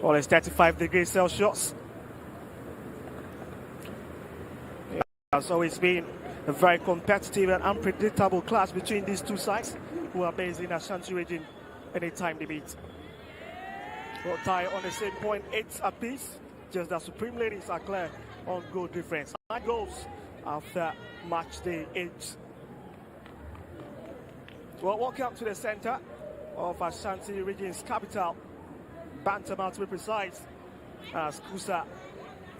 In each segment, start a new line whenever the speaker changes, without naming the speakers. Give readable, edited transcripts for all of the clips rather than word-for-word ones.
Well, it's 35 degrees Celsius. It has always been a very competitive and unpredictable clash between these two sides, who are based in Ashanti region anytime they meet. Well, tie on the same point, 8 apiece. Just that Supreme Ladies are clear on goal difference. 9 goals after match day 8. Well, welcome to the center of Ashanti region's capital, Bantamount to be precise, as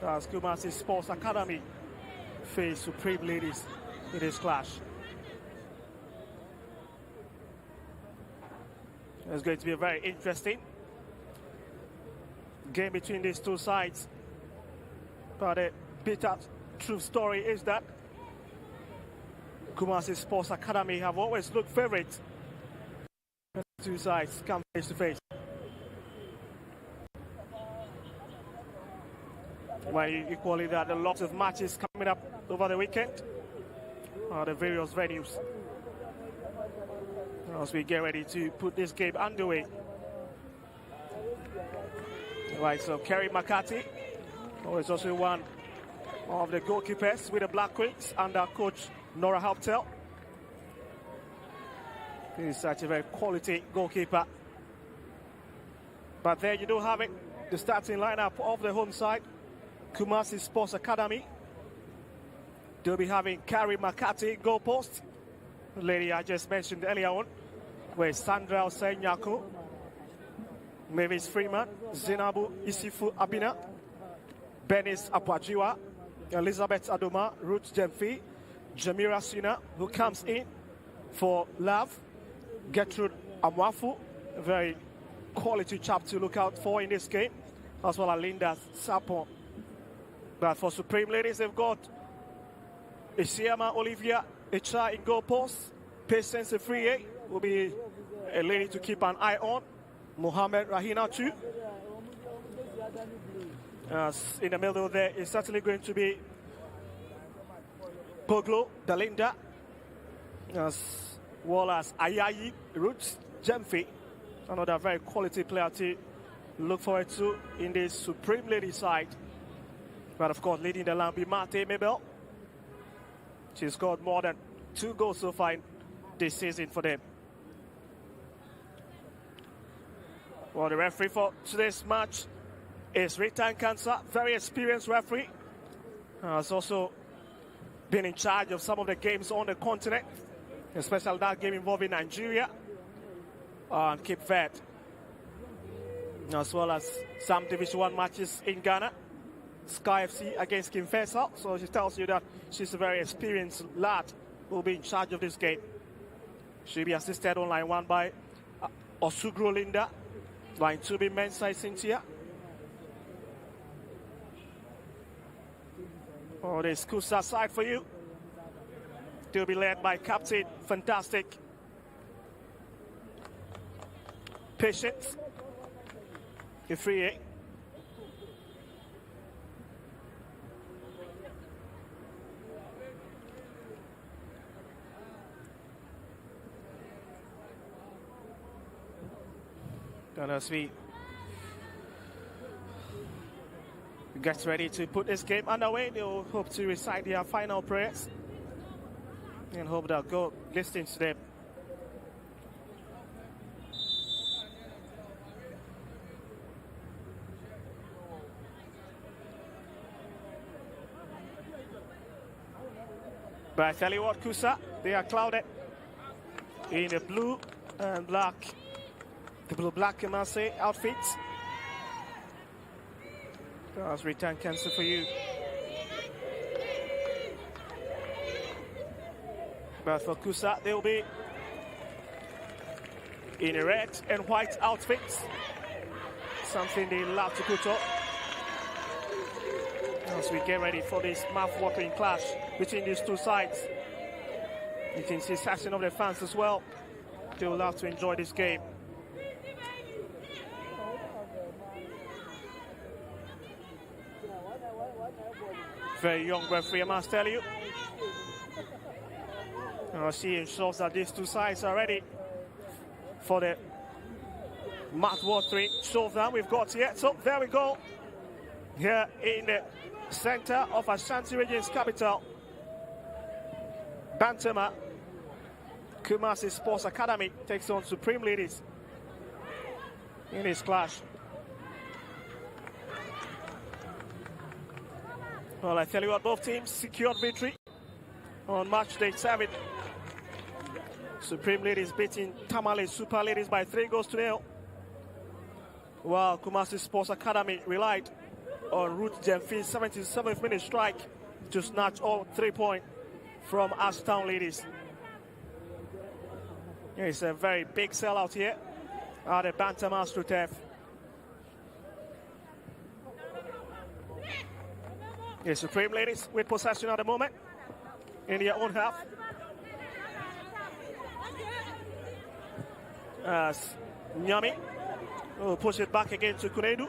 Kumasi Sports Academy face Supreme Ladies in this clash. It's going to be a very interesting game between these two sides. But the bitter true story is that Kumasi Sports Academy have always looked favourite when the two sides come face to face. Well, equally that there are lots of matches coming up over the weekend at the various venues as we get ready to put this game underway. Right, so Kerry McCarthy, who is also one of the goalkeepers with the Black Queens under coach Nora Hauptel. He is such a very quality goalkeeper. But there you do have it, the starting lineup of the home side, Kumasi Sports Academy. They'll be having Kerry McCarthy goalpost. The lady I just mentioned earlier on, with Sandra Osenyako, Mavis Freeman, Zinabu Isifu Abina, Benis Apwajiwa, Elizabeth Adoma, Ruth Jemfi, Jamira Sina, who comes in for Love, Gertrude Amwafu, a very quality chap to look out for in this game, as well as Linda Sapon. But for Supreme Ladies, they've got Isiama Olivia Echa in goal post, Patience Efriye will be a lady to keep an eye on, Mohamed Rahina too. In the middle there is certainly going to be Poglo Dalinda, as well as Ayayi Roots Jemfi, another very quality player to look forward to in this Supreme Lady side. But of course, leading the line will be Mate Mabel. She's scored more than 2 goals so far this season for them. Well, the referee for today's match is Ritan Kansa, very experienced referee. Has also been in charge of some of the games on the continent, especially that game involving Nigeria and Cape Verde, as well as some Division 1 matches in Ghana. Sky FC against Kim Faisal. So she tells you that she's a very experienced lad who will be in charge of this game. She'll be assisted on line 1 by Osugro Linda. Line 2 be Mensai Cynthia. Oh, this Kusa side for you. They'll be led by Captain Fantastic Patience Ifrie. And as we get ready to put this game underway, they'll hope to recite their final prayers and hope that God listens to them. But I tell you what, Kusa, they are clouded in the blue and black. The blue-black Kumasi outfits. That's return cancer for you. But for Kusa, they'll be in a red and white outfits. Something they love to put on. As we get ready for this mouth-watering clash between these two sides. You can see section of the fans as well. They will love to enjoy this game. Very young referee, I must tell you. She ensures that these two sides are ready for the Math War 3, solve that. We've got here. So there we go. Here in the center of Ashanti Region's capital, Bantama, Kumasi Sports Academy takes on Supreme Ladies in this clash. Well, I tell you what, both teams secured victory on match day 7. Supreme Ladies beating Tamale Super Ladies by 3-0, while Kumasi Sports Academy relied on Ruth Jemfi's 77th minute strike to snatch all 3 points from Ashtown Ladies. It's a very big sellout here at the Bantama AstroTurf. The Supreme Ladies with possession at the moment in their own half. As Nyami will push it back again to Kunedu.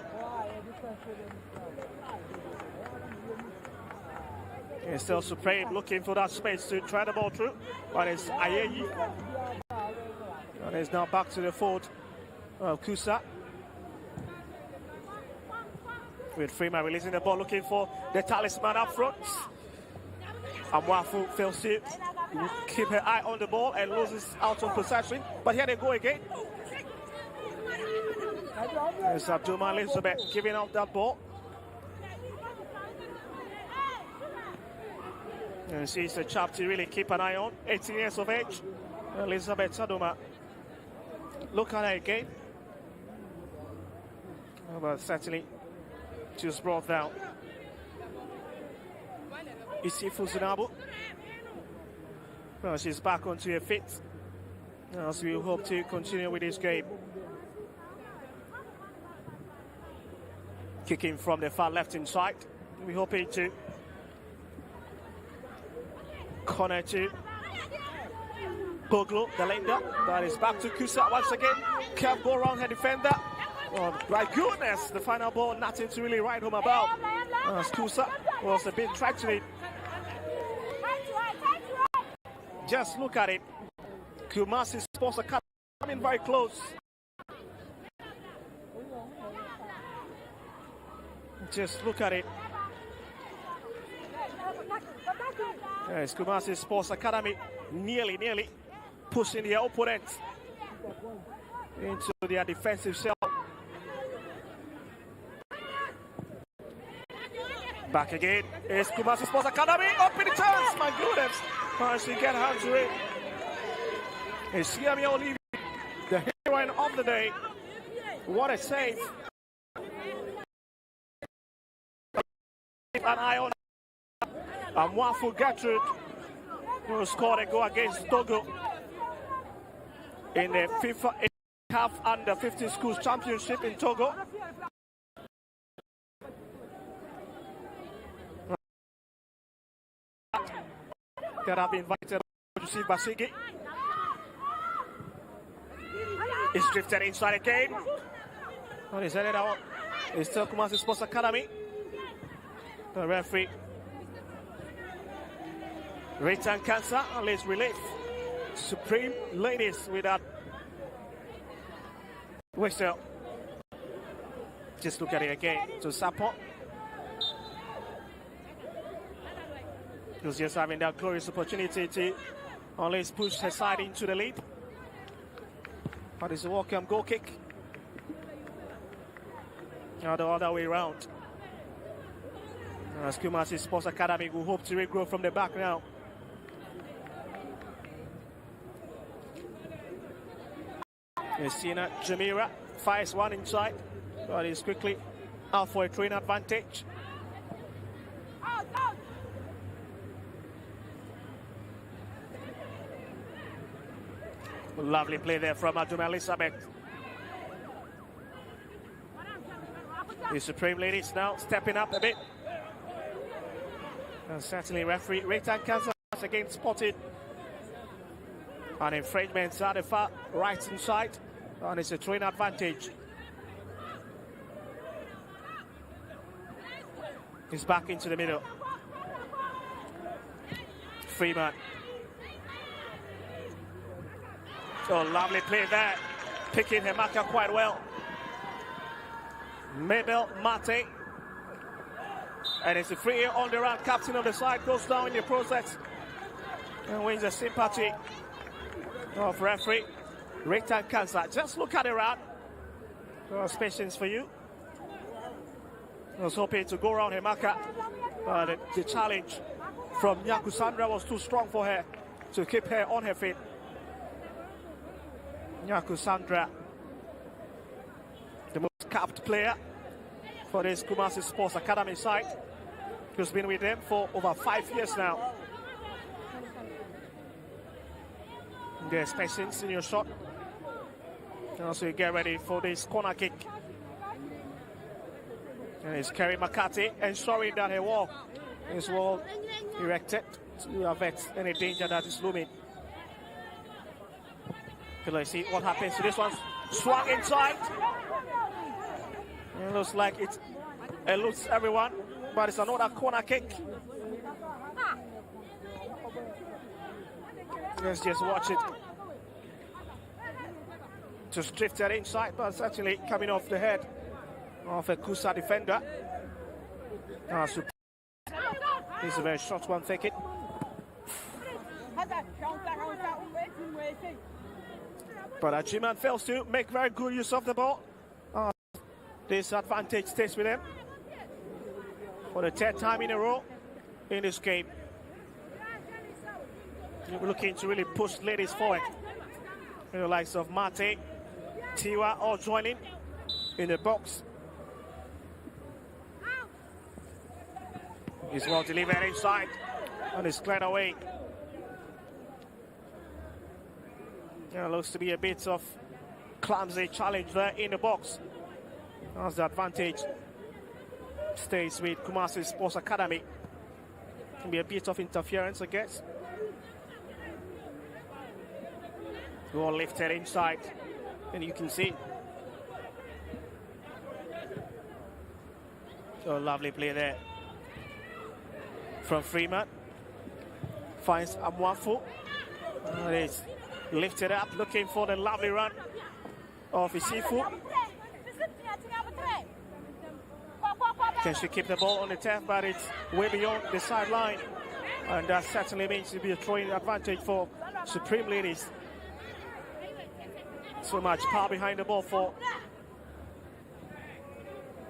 And still Supreme looking for that space to try the ball through, but it's Ayeyi. And it's now back to the forward of Kusa. With Freeman releasing the ball, looking for the talisman up front. Amwafu fails to keep her eye on the ball and loses out on possession. But here they go again. It's Abdulman Elizabeth giving out that ball. And she's a chap to really keep an eye on. 18 years of age. Elizabeth Sadoma. Look at her again. But certainly just brought down Isifu Zinabu. Well, she's back onto her feet as we hope to continue with this game. Kicking from the far left inside. We're hoping to corner to Boglo, the lender. That is back to Kusa once again. Can't go around her defender. Oh, my goodness, the final ball, nothing to really write home about. Kusa was a bit treacherous. Just look at it. Kumasi Sports Academy coming very close. Just look at it. Yes, Kumasi Sports Academy nearly pushing their opponent into their defensive shell. Back again is Kumasi Sports Academy. Open the chance, my goodness. She get hands to it. It's Siami Olivi, the heroine of the day. What a save. An eye on Amwafu Gertrude, who scored a goal against Togo in the FIFA CAF Under 15 Schools Championship in Togo. That have been invited to see Basigi. He's drifted inside again. And he's headed out. It's still Kumasi Sports Academy. The referee return cancer and leads relief. Supreme Ladies with that whistle. Just look at it again. To Sapo. Who's just having that glorious opportunity to only push her side into the lead. But it's a welcome goal kick. Now the other way around. As Kumasi Sports Academy will hope to regrow from the back now. Sina Jamira fires one inside, but is quickly out for a train advantage. Lovely play there from Aduma Elizabeth. The Supreme Ladies now stepping up a bit. And certainly referee Raytan Kansas again spotted an infringement at the far right inside, and it's a train advantage. He's back into the middle. Freeman. Oh, lovely play there. Picking her marker quite well. Mabel Mate. And it's a free hit on the run. Captain of the side goes down in the process and wins the sympathy of referee Ritan Kansa. Just look at the run. Patience for you. I was hoping to go around Hemaka, but the challenge from Nyaku Sandra was too strong for her to keep her on her feet. Nyaku Sandra, the most capped player for this Kumasi Sports Academy side, who's been with them for over 5 years now. There's patience in your shot. And also you get ready for this corner kick. And it's Kerry McCarthy ensuring that her wall is well erected to avert any danger that is looming. Let's see what happens to this one. Swung inside. It looks like it eludes everyone, but it's another corner kick. Let's just watch it. Just drifted inside, but it's actually coming off the head of a Kusa defender. It's a very short one, take it. But Ajiman fails to make very good use of the ball. This advantage stays with him for the 3rd time in a row in this game. We're looking to really push ladies forward. The likes of Mate, Tiwa all joining in the box. He's well delivered inside and is cleared away. Yeah, looks to be a bit of clumsy challenge there in the box. As the advantage stays with Kumasi Sports Academy. Can be a bit of interference, I guess. Ball lifted inside, and you can see. So lovely play there from Freeman. Finds Amwafu. It's lifted up, looking for the lovely run of Isifu. Can she keep the ball on the turf, but it's way beyond the sideline. And that certainly means to be a throwing advantage for Supreme Ladies. So much power behind the ball for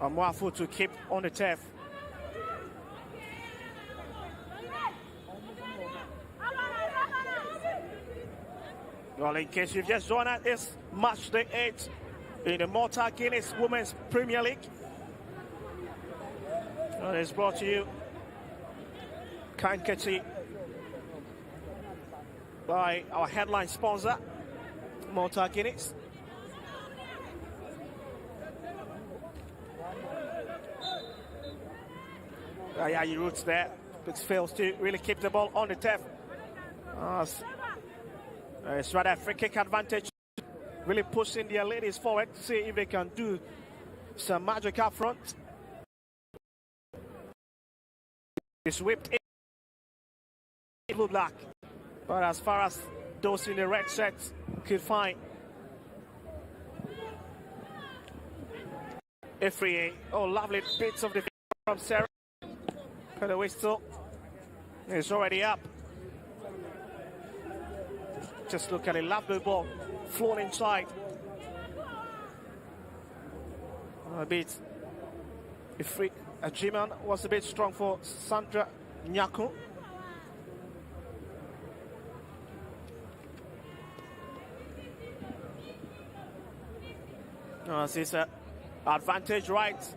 Amwafu to keep on the turf. Well, in case you've just joined us, it's match day 8 in the Malta Guinness Women's Premier League. And it's brought to you kindly by our headline sponsor, Malta Guinness. Yeah, he roots there, but fails to really keep the ball on the turf. It's rather a free kick advantage, really pushing their ladies forward to see if they can do some magic up front. It's whipped in blue black, but as far as those in the red shirts could find, a free. Oh, lovely bits of the from Sarah. Cut the whistle. It's already up. Just look at it, lovely ball flown inside. A bit. A G-man was a bit strong for Sandra Nyaku. This is advantage right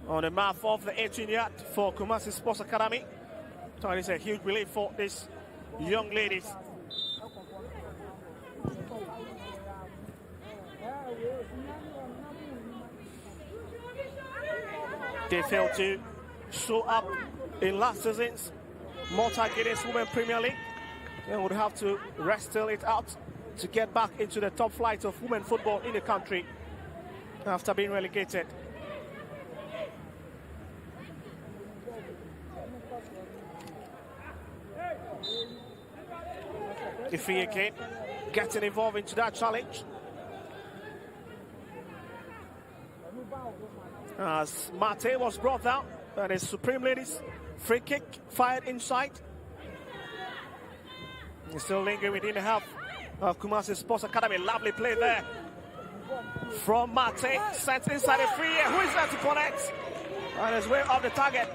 on the map of the 18-yard for Kumasi Sports Academy. So it's a huge relief for these young ladies. They failed to show up in last season's Malta Guinness Women Premier League and would have to wrestle it out to get back into the top flight of women football in the country after being relegated. Ife again getting involved into that challenge. As Mate was brought down, and his Supreme Ladies free kick fired inside. He's still lingering within the half of Kumasi Sports Academy. Lovely play there from Mate, sent inside the free. Who is there to connect? On his way off the target.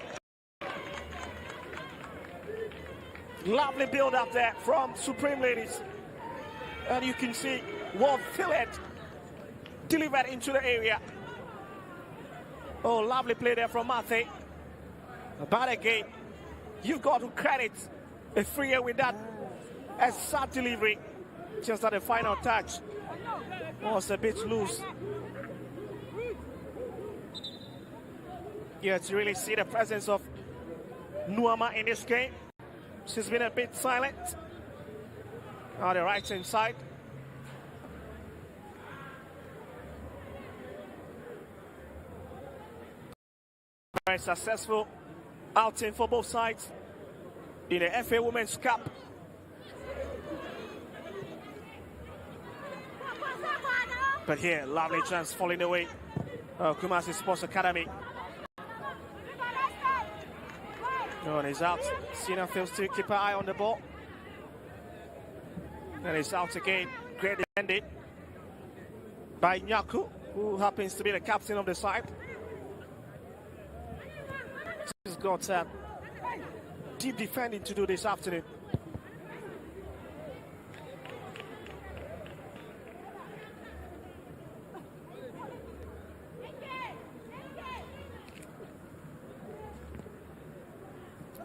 Lovely build up there from Supreme Ladies. And you can see Wolf Fillet delivered into the area. Oh, lovely play there from Mate. But again, you've got to credit a free with that exact delivery. Just at the final touch. Was a bit loose. Yeah, to really see the presence of Nuama in this game. She's been a bit silent on the right hand side. Very successful outing for both sides in the FA Women's Cup. But here, lovely chance falling away. Kumasi Sports Academy. Oh, and he's out. Sina fails to keep an eye on the ball. And he's out again. Great defending by Nyaku, who happens to be the captain of the side. He's got deep defending to do this afternoon.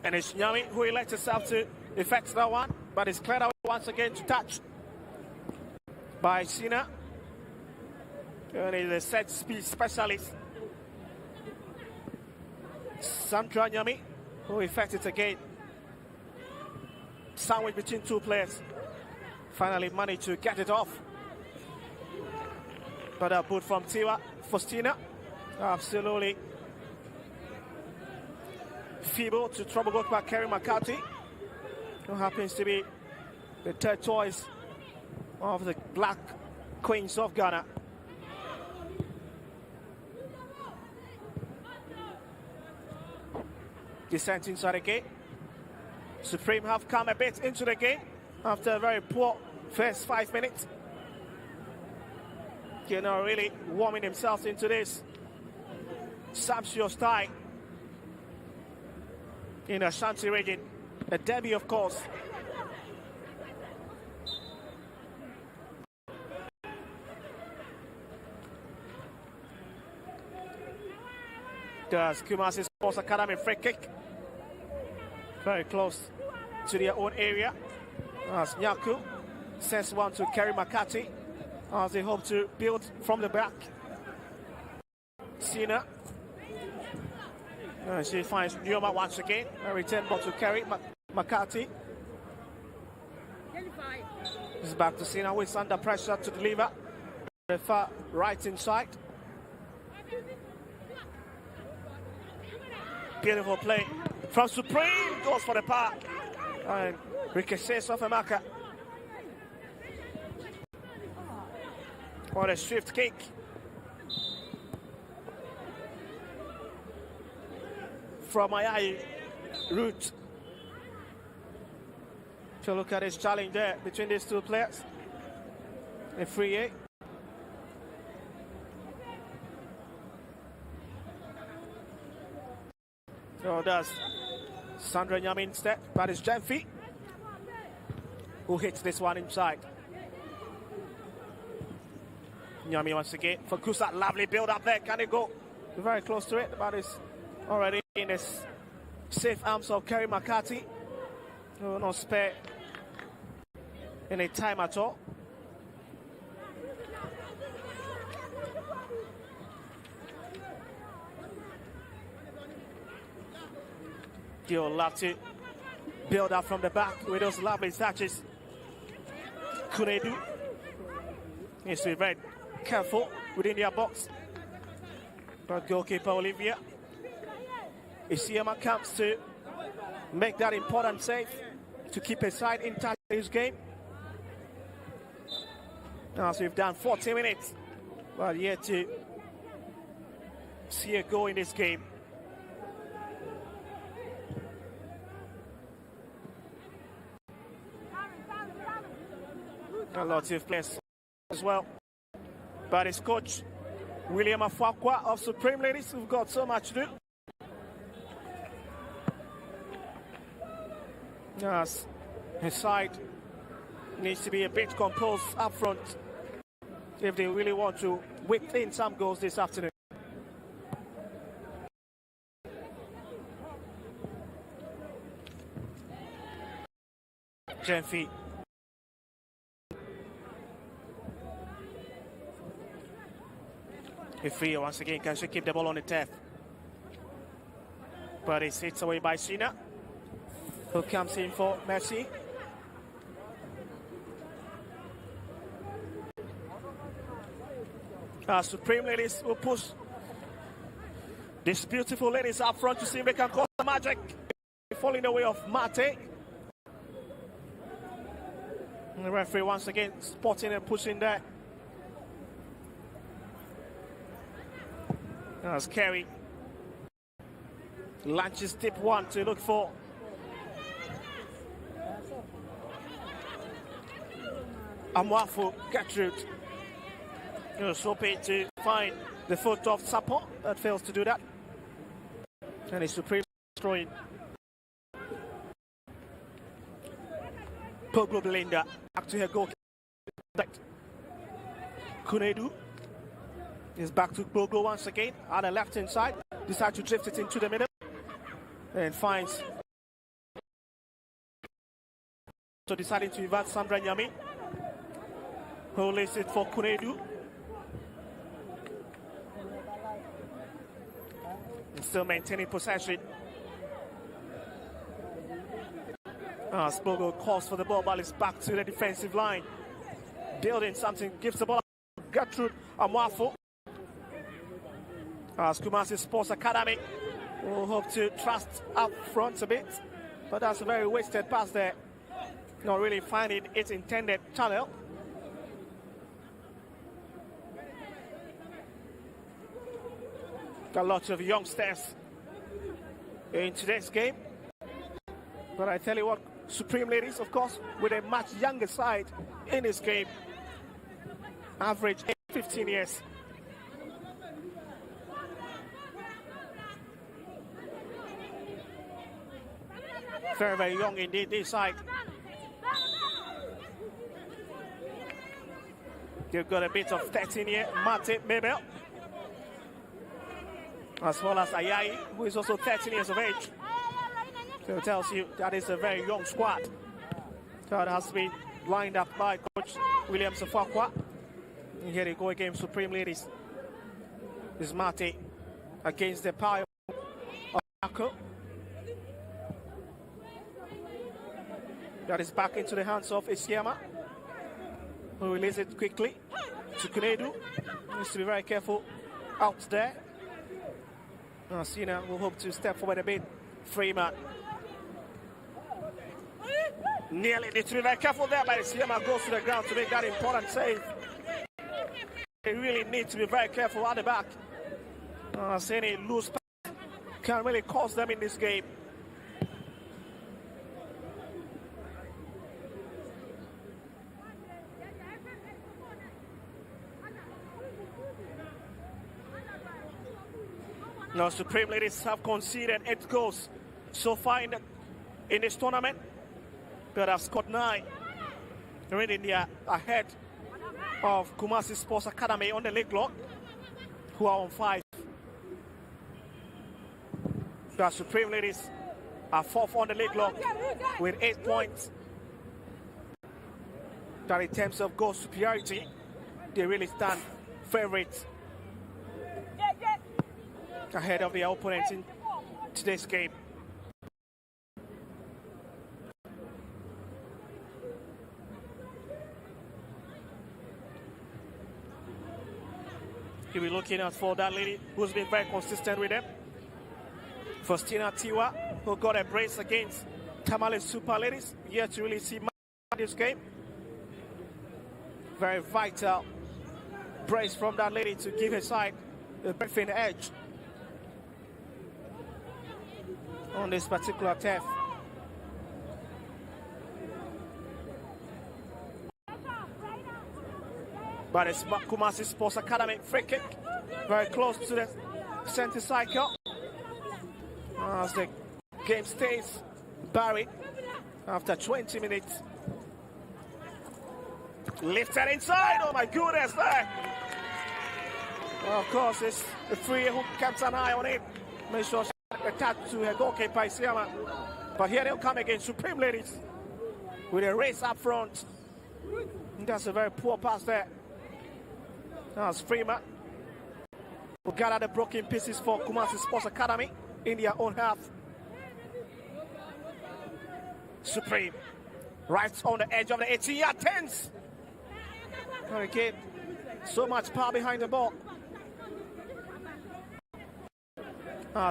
And it's Nyami who elects himself to effect that one, but it's cleared out once again to touch by Sina. And he's a set speed specialist. Sandra Nyami who effected again. Sandwich between two players. Finally managed to get it off. But a boot from Tiwa Faustina. Absolutely feeble to trouble goalkeeper Kerry McCarthy, who happens to be the third choice of the Black Queens of Ghana. Descent inside the game. Supreme have come a bit into the game after a very poor first 5 minutes. You know, really warming themselves into this sumptuous tie in Ashanti region. A derby, of course. Does Kumasi Sports Academy free kick. Very close to their own area. As Nyaku sends one to Kerry McCarthy as they hope to build from the back. Sina. She finds Nyoma once again. A return ball to Kerry McCarthy. It's back to Sina, who is under pressure to deliver. The far right inside. Beautiful play from Supreme. Goes for the power. And ricochets off a marker. What a swift kick. From Ayayi route. So look at this challenge there between these two players. A free A. So does Sandra Nyami instead, but it's Jemfi who hits this one inside. Nyami once again for Kusa. Lovely build up there. Can it go? Very close to it, but it's already in the safe arms of Kerry McCarthy. Who will not spare any time at all. You'll love to build up from the back with those lovely touches. Kunedu needs to be very careful within their box. But goalkeeper Olivia Isiama comes to make that important save to keep his side in touch in this game. Now, so we've done 40 minutes, but yet to see a goal in this game. A lot of players as well. But his coach, William Afakwa of Supreme Ladies, who've got so much to do. Yes, his side needs to be a bit composed up front if they really want to whip in some goals this afternoon. Jenfi. Ifria once again can she keep the ball on the turf. But it's hit away by Sina, who comes in for Messi. Supreme Ladies will push these beautiful ladies up front to see if they can cause the magic. Falling the way of Mate. And the referee once again spotting and pushing there. As Kerry launches deep one to look for Amwafu Gertrude. He was hoping to find the foot of Sapo, but fails to do that. And it's Supreme throwing. Poglo Belinda back to her goal. Kunedu is back to Poglo once again on the left hand side. Decides to drift it into the middle and finds. So deciding to invert Sandra Nyami, who lays it for Kunedu. Still maintaining possession. Spogo calls for the ball, but it's back to the defensive line. Building something, gives the ball to Gertrude Amwafo. Kumasi Sports Academy will hope to trust up front a bit, but that's a very wasted pass there. Not really finding its intended channel. Got lots of youngsters in today's game. But I tell you what, Supreme Ladies, of course, with a much younger side in this game. Average 15 years. Very, very young indeed, this side. They've got a bit of 13-year Mate Mabel, as well as Ayayi, who is also 13 years of age. So it tells you that is a very young squad that has been lined up by Coach William Safakwa. And here they go again, Supreme Ladies. This is Mate against the power of Ako. That is back into the hands of Isiama, who releases it quickly to Kunedu. Needs to be very careful out there. Sina will hope to step forward a bit. Freeman nearly needs to be very careful there, but Isiama goes to the ground to make that important save. They really need to be very careful at the back. Any loose pass can really cost them in this game. Now, Supreme Ladies have conceded 8 goals so far in this tournament, but have scored 9. Already they are ahead of Kumasi Sports Academy on the league log, who are on 5. The Supreme Ladies are 4th on the league log with 8 points. That in terms of goal superiority, they really stand favourites ahead of their opponents in today's game. He'll be looking out for that lady who's been very consistent with them. Faustina Tiwa, who got a brace against Tamale Super Ladies, yet to really see this game. Very vital brace from that lady to give her side the breathing edge on this particular turf. But it's Kumasi Sports Academy free kick, very close to the center cycle. As the game stays buried after 20 minutes. Lifted inside, oh my goodness, there. Well, of course, it's the free who kept an eye on it. Make sure she attached to her goalkeeper, Isiama. But here they'll come again, Supreme Ladies, with a race up front. And that's a very poor pass there. That's Freeman, who gather the broken pieces for Kumasi Sports Academy in their own half. Supreme, right on the edge of the 18-yard tens. And again, so much power behind the ball.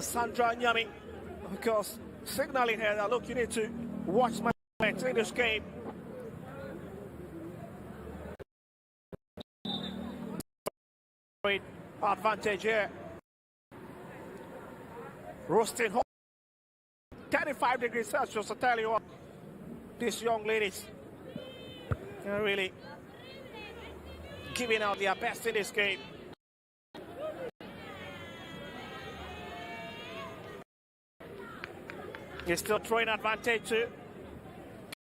Sandra Nyami, of course, signaling here that, look, you need to watch my moments in this game. Great advantage here. Roasting hot, 35 degrees Celsius. I tell you what, these young ladies are really giving out their best in this game. He's still throwing advantage to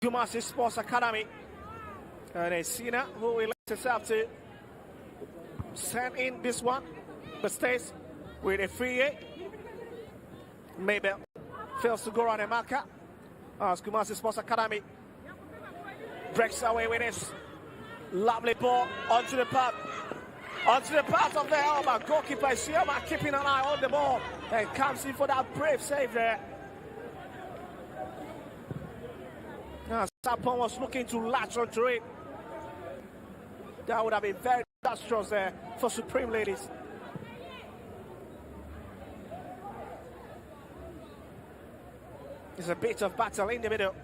Kumasi Sports Academy. And it's Sina who will let herself to send in this one, but stays with a free hit. Mabel fails to go around the marker as Kumasi Sports Academy breaks away with this lovely ball onto the path of the Alba. Goalkeeper Isiama keeping an eye on the ball and comes in for that brave save there. Sapon was looking to latch onto it. That would have been very disastrous there for Supreme Ladies. There's a bit of battle in the middle.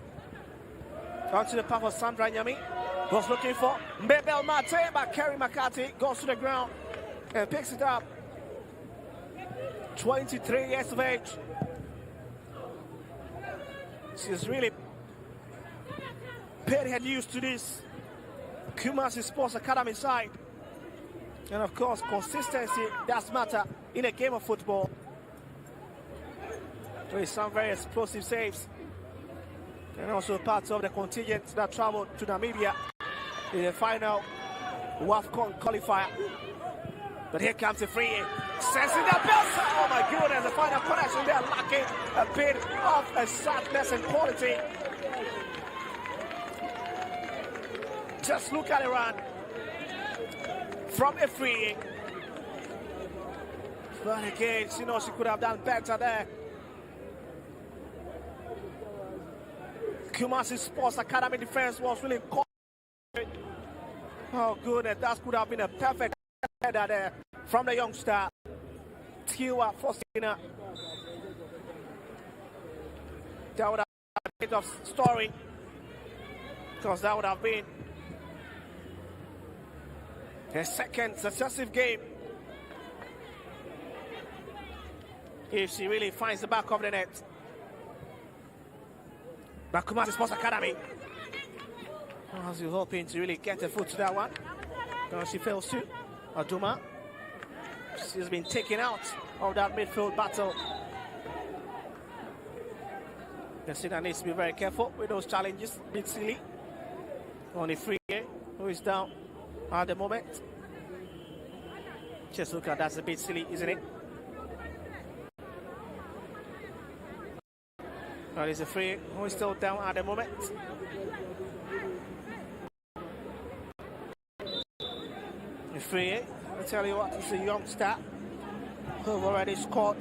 Onto the path of Sandra Nyami. Was looking for Mabel Mate, but Kerry McCarthy goes to the ground and picks it up. 23 years of age. She's really paid her dues to this Kumasi Sports Academy side. And of course, consistency does matter in a game of football. With some very explosive saves. And also part of the contingent that traveled to Namibia in the final WAFCON qualifier. But here comes the free. Sensing that bell. Oh my goodness, the final connection there, lacking a bit of a sadness and quality. Just look at it run from a free. But again, she knows she could have done better there. Kumasi Sports Academy defense was really caught. Oh goodness, that could have been a perfect header there from the youngster. Tiwa Faustina. That would have been a bit of story, because that would have been a second successive game if she really finds the back of the net. But Kumasi Sports Academy, as you're hoping to really get a foot to that one. She fails to. Aduma, she's been taken out of that midfield battle. The Sina needs to be very careful with those challenges. A bit silly. Only free, who is down at the moment. Just look at that's a bit silly, isn't it? Well, it's a free, who is still down at the moment. The free, I tell you what, it's a youngster who've already scored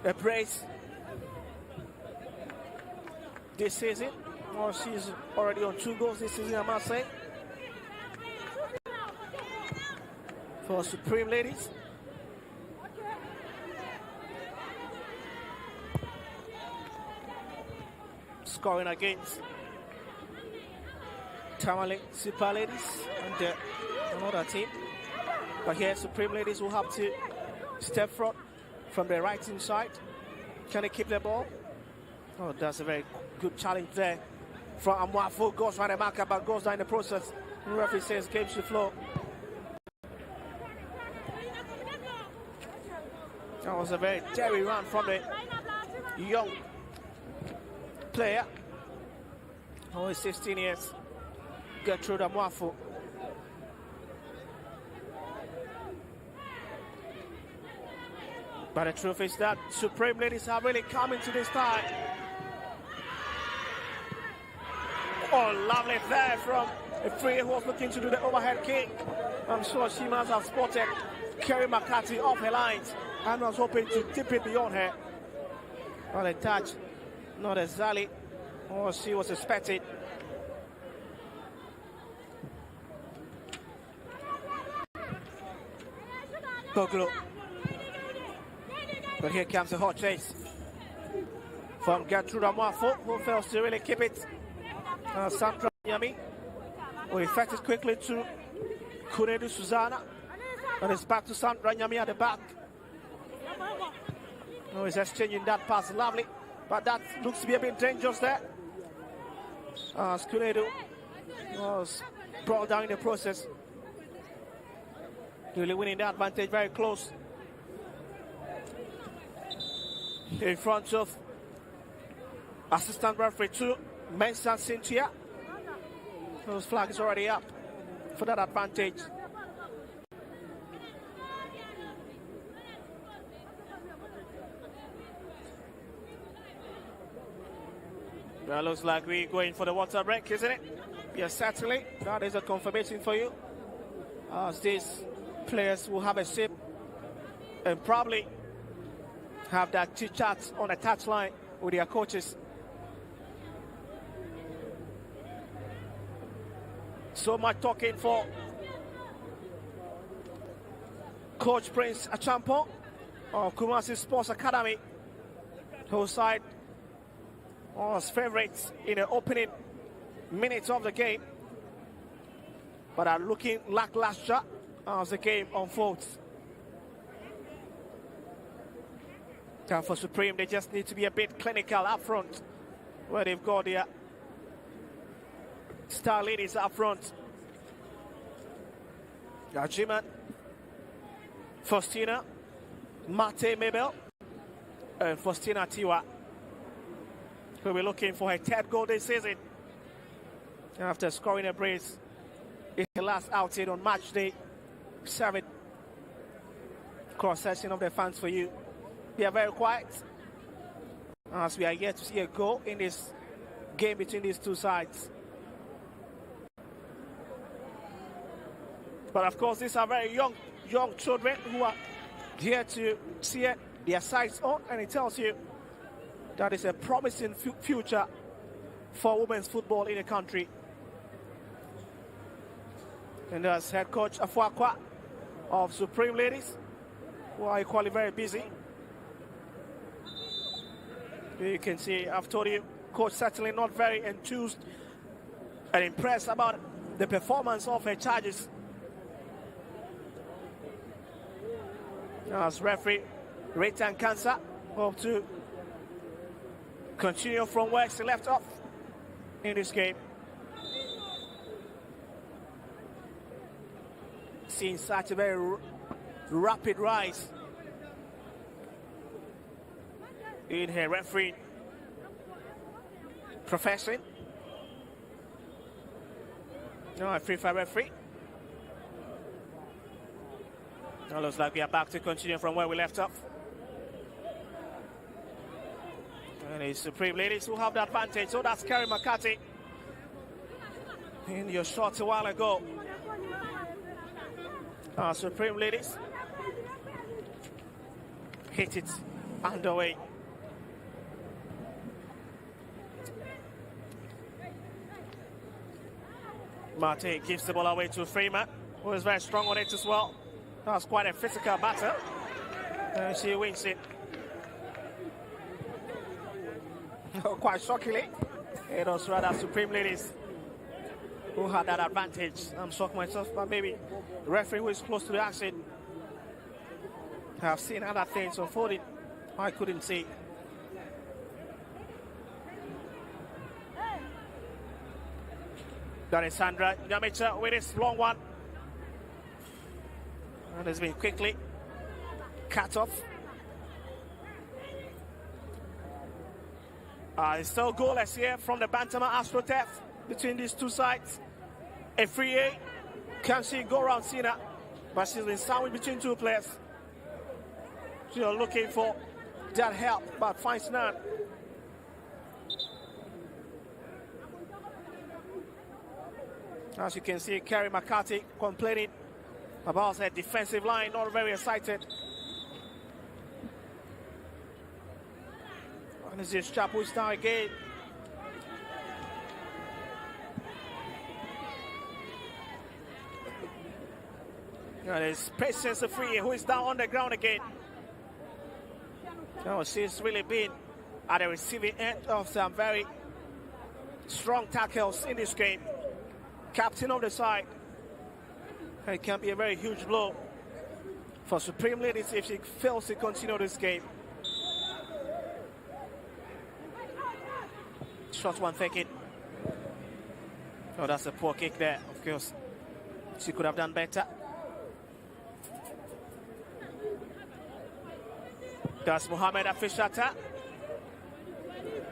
a brace this season. Well, she's already on 2 goals this season, I must say. For Supreme Ladies. Scoring against Tamale Super Ladies and another team. But here Supreme Ladies will have to step front from the right hand side. Can he keep the ball? Oh, that's a very good challenge there from Amwafu. Goes right the marker, but goes down in the process. The referee says game should flow. That was a very daring run from the young player. Only 16 years. Get through the Amwafu. But the truth is that Supreme Ladies are really coming to this time. Oh, lovely there from a free who was looking to do the overhead kick. I'm sure she must have spotted Kerry McCarthy off her lines and was hoping to tip it beyond her. Not a touch, not exactly what she was expecting. Poglo. But here comes the hot chase from Gertrude Amwafo, who fails to really keep it. Sandra Nyami will effect it quickly to Kunedu Susanna. And it's back to Sandra Nyami at the back. No, he's exchanging that pass, lovely. But that looks to be a bit dangerous there. Kunedu was brought down in the process. Really winning the advantage very close. In front of assistant referee 2, Mensa Cynthia. Those flag is already up for that advantage. Well, looks like we're going for the water break, isn't it? Yes, certainly. That is a confirmation for you. As these players will have a sip and probably have that chit-chat on the touchline with their coaches. So much talking for Coach Prince Achampo of Kumasi Sports Academy, whose side was favourites in the opening minutes of the game, but are looking lackluster as the game unfolds. And for Supreme, they just need to be a bit clinical up front, where they've got their star ladies up front. Gajiman, Faustina, Mate Mabel, and Faustina Tiwa, who will be looking for her third goal this season after scoring a brace in the last outing on match day 7. Cross-section of the fans for you. We are very quiet as we are yet to see a goal in this game between these two sides. But of course, these are very young children who are here to see their sides on, and it tells you that it's a promising future for women's football in the country. And as head coach Afuakwa of Supreme Ladies, who are equally very busy. You can see, I've told you, coach certainly not very enthused and impressed about the performance of her charges. As referee Raytan Kansa hope to continue from where she left off in this game. Seeing such a very rapid rise in her referee profession. No, a free-fire referee. Now looks like we are back to continue from where we left off. And the Supreme Ladies who have the advantage. So that's Kerry McCarthy in your shot a while ago. Supreme Ladies hit it underway. Mate gives the ball away to Freeman, who is very strong on it as well. That was quite a physical battle. And she wins it. Quite shockingly, it was rather Supreme Ladies who had that advantage. I'm shocked myself, but maybe the referee who is close to the action I've seen other things unfolding I couldn't see. That is Sandra Nyamicha with his long one. And it's been quickly cut off. It's still goalless here from the Bantama AstroTurf between these two sides. A free A. Can she go around Sina? But she's been sandwiched between two players. She's looking for that help, but finds none. As you can see, Kerry McCarthy complaining about her defensive line, not very excited. And this is Chapu's now again. And it's Patience Free, who is down on the ground again. No, she's really been at the receiving end of some very strong tackles in this game. Captain of the side. And it can be a very huge blow for Supreme Ladies if she fails to continue this game. Short one thinking. Oh, that's a poor kick there, of course. She could have done better. That's Mohamed Afishata,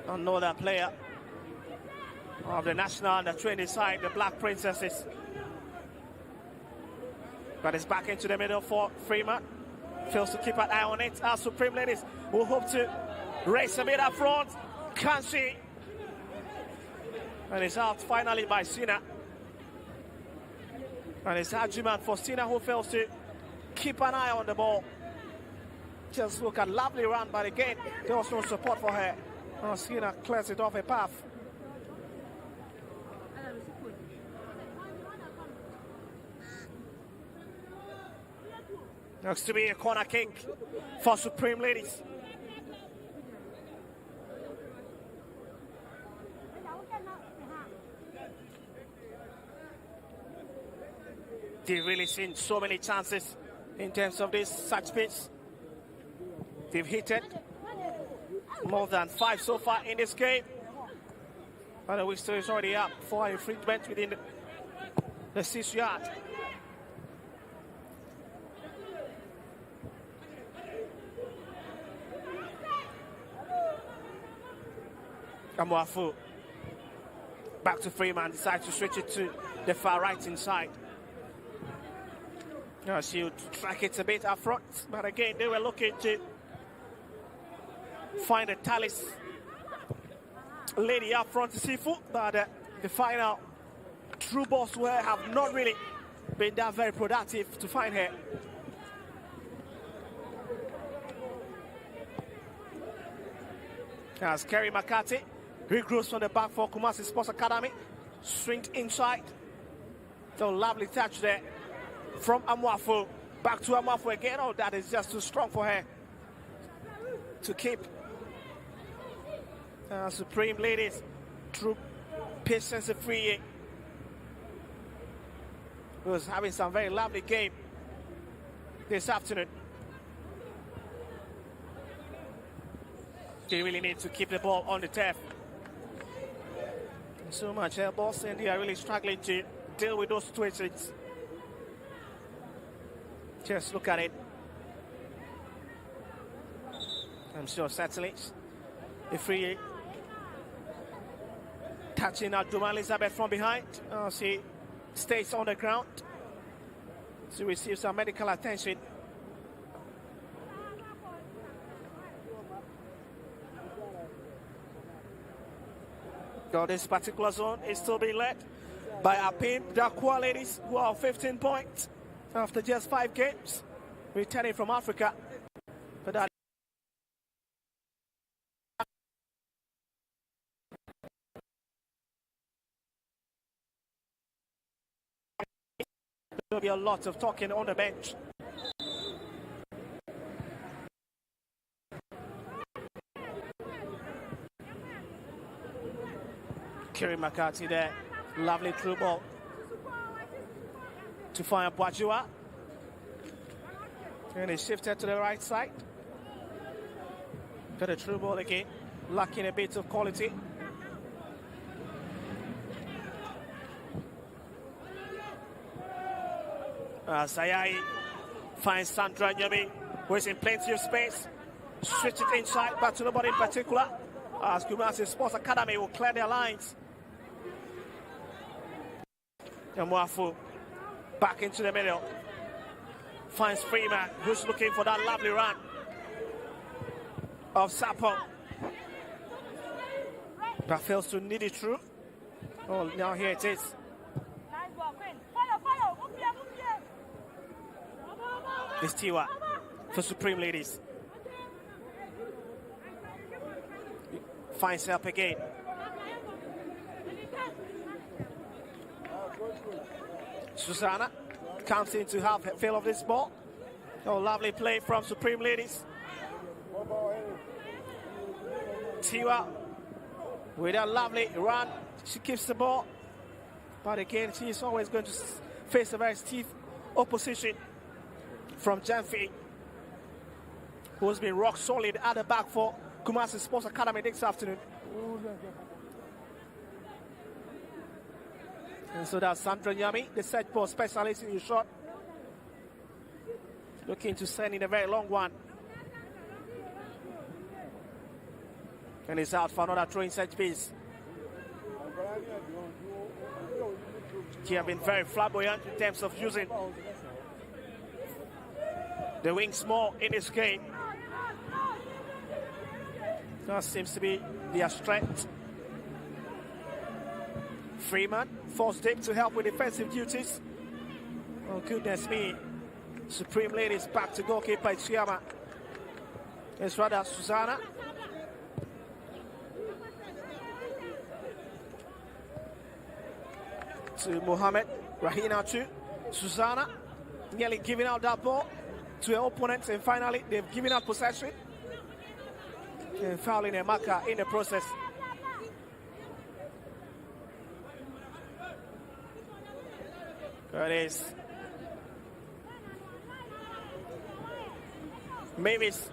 another player of the national under-20 side, the Black Princesses. But it's back into the middle for Freeman. Fails to keep an eye on it. Our Supreme Ladies will hope to race a bit up front. Can she? And it's out finally by Sina. And it's argument for Sina, who fails to keep an eye on the ball. Just look at lovely run, but again, there was no support for her. Sina clears it off a path. Looks to be a corner kick for Supreme Ladies. They've really seen so many chances in terms of this such pitch. They've hit it more than 5 so far in this game. And the whistle is already up for infringement within the 6 yard. Amwafu back to Freeman, decides to switch it to the far right inside. Now she'll track it a bit up front, but again they were looking to find a Talis lady up front to see foot, but the final true balls to her have not really been that very productive to find her. As Kerry McCarthy regroups from the back for Kumasi Sports Academy, swinged inside. So lovely touch there from Amwafu. Back to Amwafu again. Oh, that is just too strong for her to keep. Supreme Ladies, true Patience Free was having some very lovely game this afternoon. They really need to keep the ball on the turf. So much air balls, and they are really struggling to deal with those situations. Just look at it. I'm sure certainly the free touching Abdul Elizabeth from behind. She stays on the ground to receive some medical attention. So this particular zone is still being led by Apim Dakwa Ladies, who are 15 points after just 5 games, returning from Africa. But that there'll be a lot of talking on the bench. Kerry McCarthy there, lovely through ball to find Boajua. And he shifted to the right side. Got a through ball again, lacking a bit of quality. Sayai finds Sandra Nyami, who is in plenty of space. Switch it inside, but to nobody in particular. As Kumasi Sports Academy will clear their lines. And Mwafu back into the middle. Finds Freeman, who's looking for that lovely run of Sapo. But fails to need it through. Oh, now here it is. It's Tiwa for Supreme Ladies. Finds help again. Susanna comes in to have a feel of this ball. Oh, lovely play from Supreme Ladies. Tiwa with a lovely run. She keeps the ball. But again, she is always going to face a very stiff opposition from Janfi, who's been rock solid at the back for Kumasi Sports Academy this afternoon. And so that's Sandra Nyami, the set ball specialist in the shot. Looking to send in a very long one. And he's out for another throwing set piece. He has been very flamboyant in terms of using the wings more in this game. That seems to be their strength. Freeman forced deep to help with defensive duties. Oh, goodness me. Supreme Ladies back to goalkeeper Chiyama. It's rather Susanna. To Mohammed. Rahina to Susanna. Nearly giving out that ball to her opponents, and finally they've given out possession and fouling a marker in the process. There it is. Mavis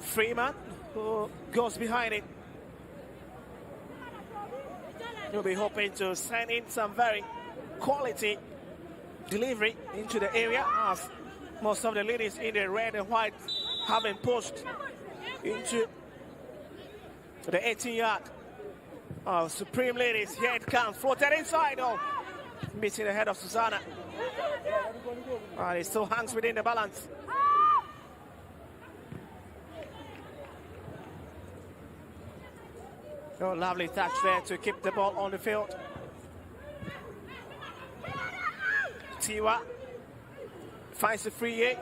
Freeman, who goes behind it. He'll be hoping to send in some very quality delivery into the area, as most of the ladies in the red and white have been pushed into the 18-yard. Supreme Ladies, here it comes, floated inside, missing the head of Susanna. It still hangs within the balance. Oh, lovely touch there to keep the ball on the field. Tiwa finds the free hit.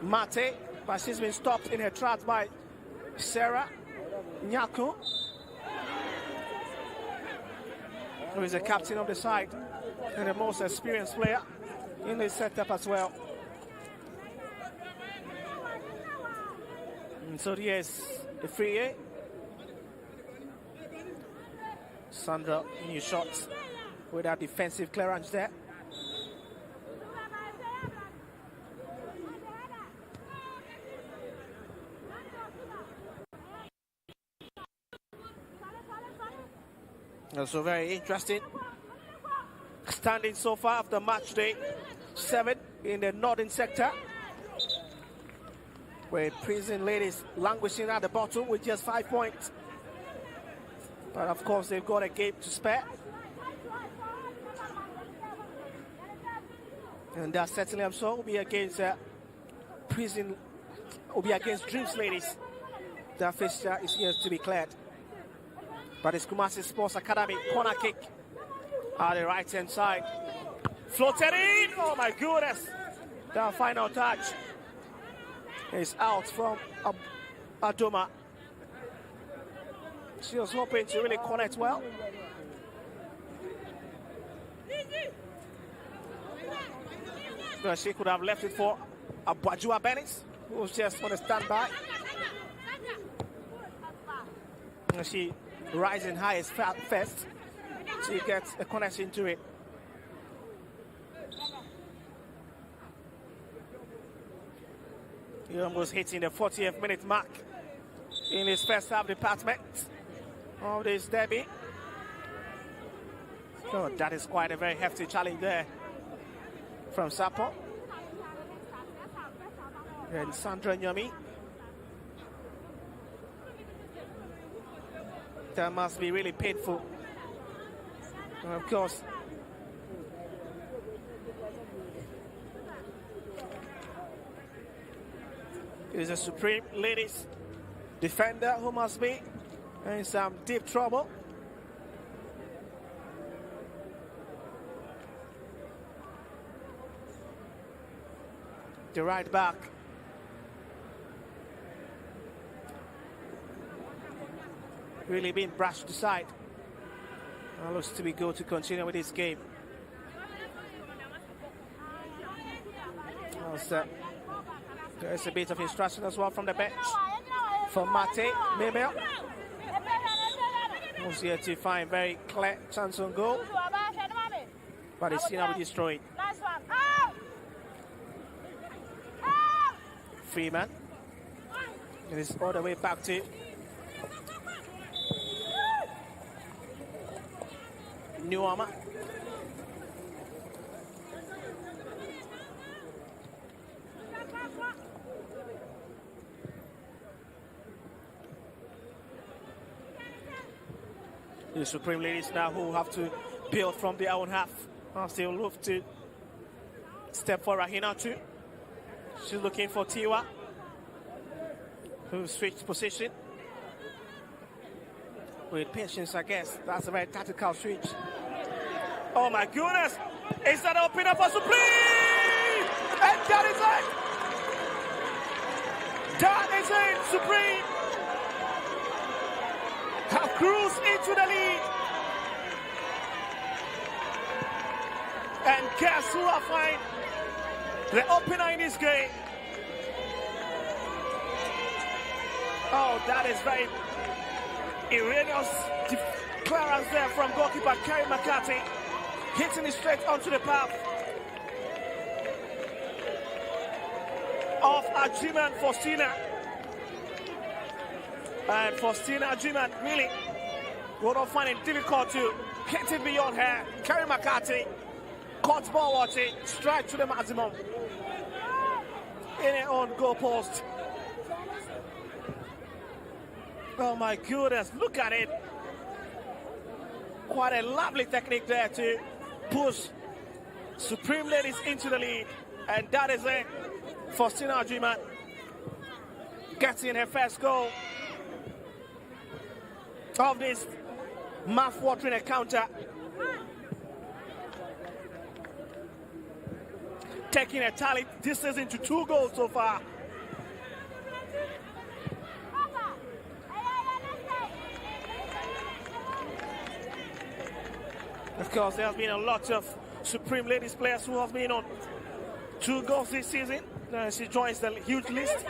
Mate, but she's been stopped in her tracks by Sarah Nyaku, who is the captain of the side and the most experienced player in this setup as well. And so here's the free hit. Sandra, new shots with our defensive clearance there. Also very interesting standing so far after match day 7 in the northern sector, where Prison Ladies languishing at the bottom with just 5 points. But of course they've got a game to spare. And that certainly I'm sure will be against Prison, will be against Dreams Ladies. That fixture is yet to be cleared. But it's Kumasi Sports Academy corner kick at the right hand side. Floated in! Oh my goodness! The final touch is out from Adoma. She was hoping to really connect well. But she could have left it for Abwajua Bennett, who was just on a standby. And she rising high as first to get a connection to it. He almost hitting the 40th minute mark in his first half department of this derby. So that is quite a very hefty challenge there from Sapo. And Sandra Nyami. That must be really painful. And of course, is a Supreme Ladies defender who must be in some deep trouble. The right back. Really being brushed aside. Looks to be good to continue with this game. There's a bit of instruction as well from the bench for Mate Mabel. Was here to find very clear chance on goal, but it's now destroyed. Freeman. It is all the way back to Nuama. The Supreme Ladies now who have to build from their own half. Still look to step for Rahina too. She's looking for Tiwa, who switched position. With patience, I guess. That's a very tactical switch. Oh my goodness! Is that open up for Supreme? And that is it! That is it, Supreme! Have cruised into the lead. And guess who I find the opener in this game? Oh, that is very erroneous clearance there from goalkeeper Carrie McCarthy, hitting it straight onto the path of Ajiman Faustina. And Faustina Ajiman really would not find it difficult to hit it beyond her. Carrie McCarthy caught ball watching straight to the maximum in her own goal post. Oh my goodness, look at it. Quite a lovely technique there to push Supreme Ladies into the lead. And that is it. Faustina Ajiman getting her first goal of this mouth-watering encounter. Taking a tally distance into 2 goals so far. Of course, there has been a lot of Supreme Ladies players who have been on 2 goals this season. She joins the huge list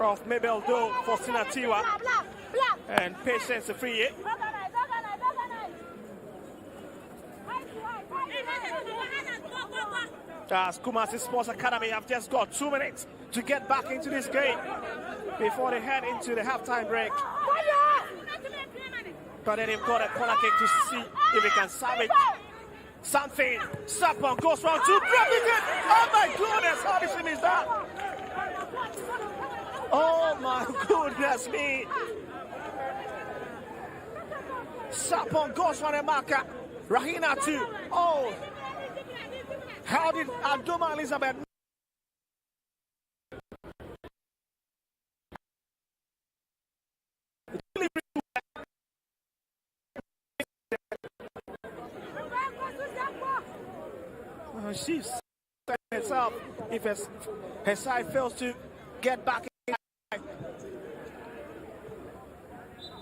of Mabel Doe, Faustina Tiwa, and Patience Afriye. As Kumasi Sports Academy have just got 2 minutes to get back into this game before they head into the halftime break. But then they've got a corner kick to see if they can salvage something. Sapon goes round 2, dropping it. Oh my goodness, how did she miss that? Oh my goodness me. Sapon goes for the marker. Rahina too. Oh. How did Adoma Elizabeth she set herself if her side fails to get back in.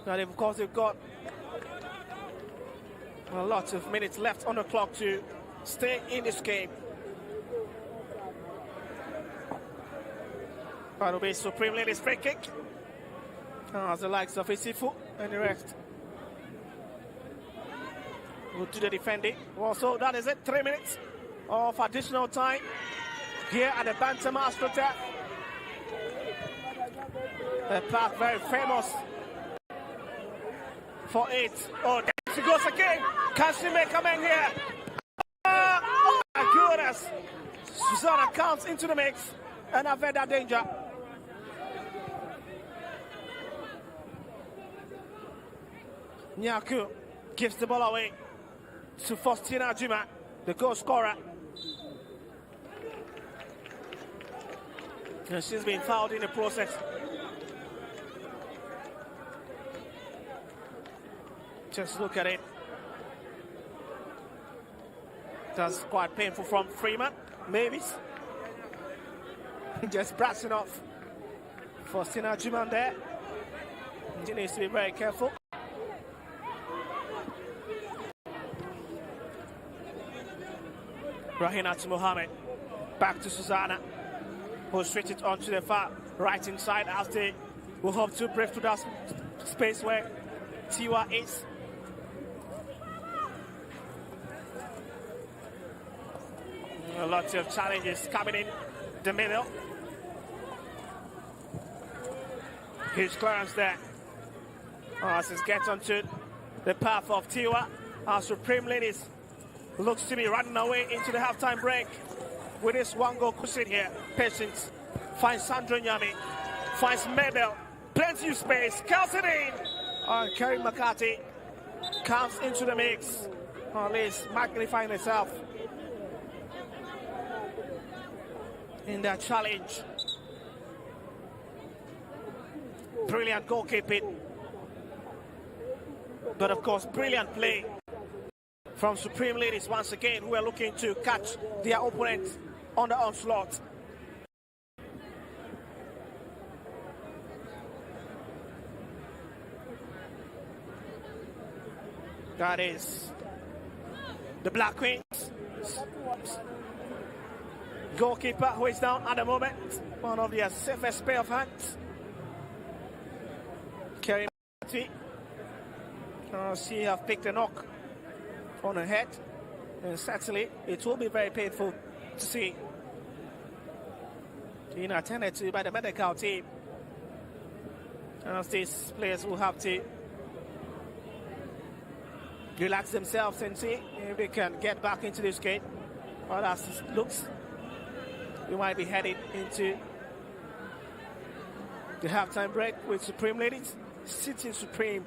And of course they've got a lot of minutes left on the clock to stay in this game. That'll be Supreme Ladies free kick. As the likes of Isifu and the rest will do the defending. Also, that is it, 3 minutes of additional time here at the Bantam Astroturf. The park very famous for it. Oh, there she goes again. Can she make a man here? Oh my goodness. Susanna comes into the mix and avoid that danger. Nyaku gives the ball away to Faustina Juma, the goal scorer. And she's been fouled in the process. Just look at it. That's quite painful from Freeman. Mavis. Just brushing off Faustina Juma there. She needs to be very careful. Rahinat Mohammed. Back to Susanna, who switches onto the far right inside as they will hope to break through that space where Tiwa is. A lot of challenges coming in the middle. Huge clearance there. As it gets onto the path of Tiwa, our Supreme Ladies looks to be running away into the halftime break with this one goal cushion here. Patience finds Sandra Nyami, finds Mabel, plenty of space, curls it in. And Kerry McCarthy comes into the mix, or at least magnifying herself in that challenge. Brilliant goalkeeping, but of course brilliant play from Supreme Ladies once again, who are looking to catch their opponent on the onslaught. That is the Black Queens. Goalkeeper who is down at the moment, one of their safest pair of hands. Kerry McCarthy. She has picked a knock on her head, and certainly it will be very painful to see. Being attended to by the medical team, as these players will have to relax themselves and see if they can get back into this game. But as it looks, we might be heading into the halftime break with Supreme Ladies sitting supreme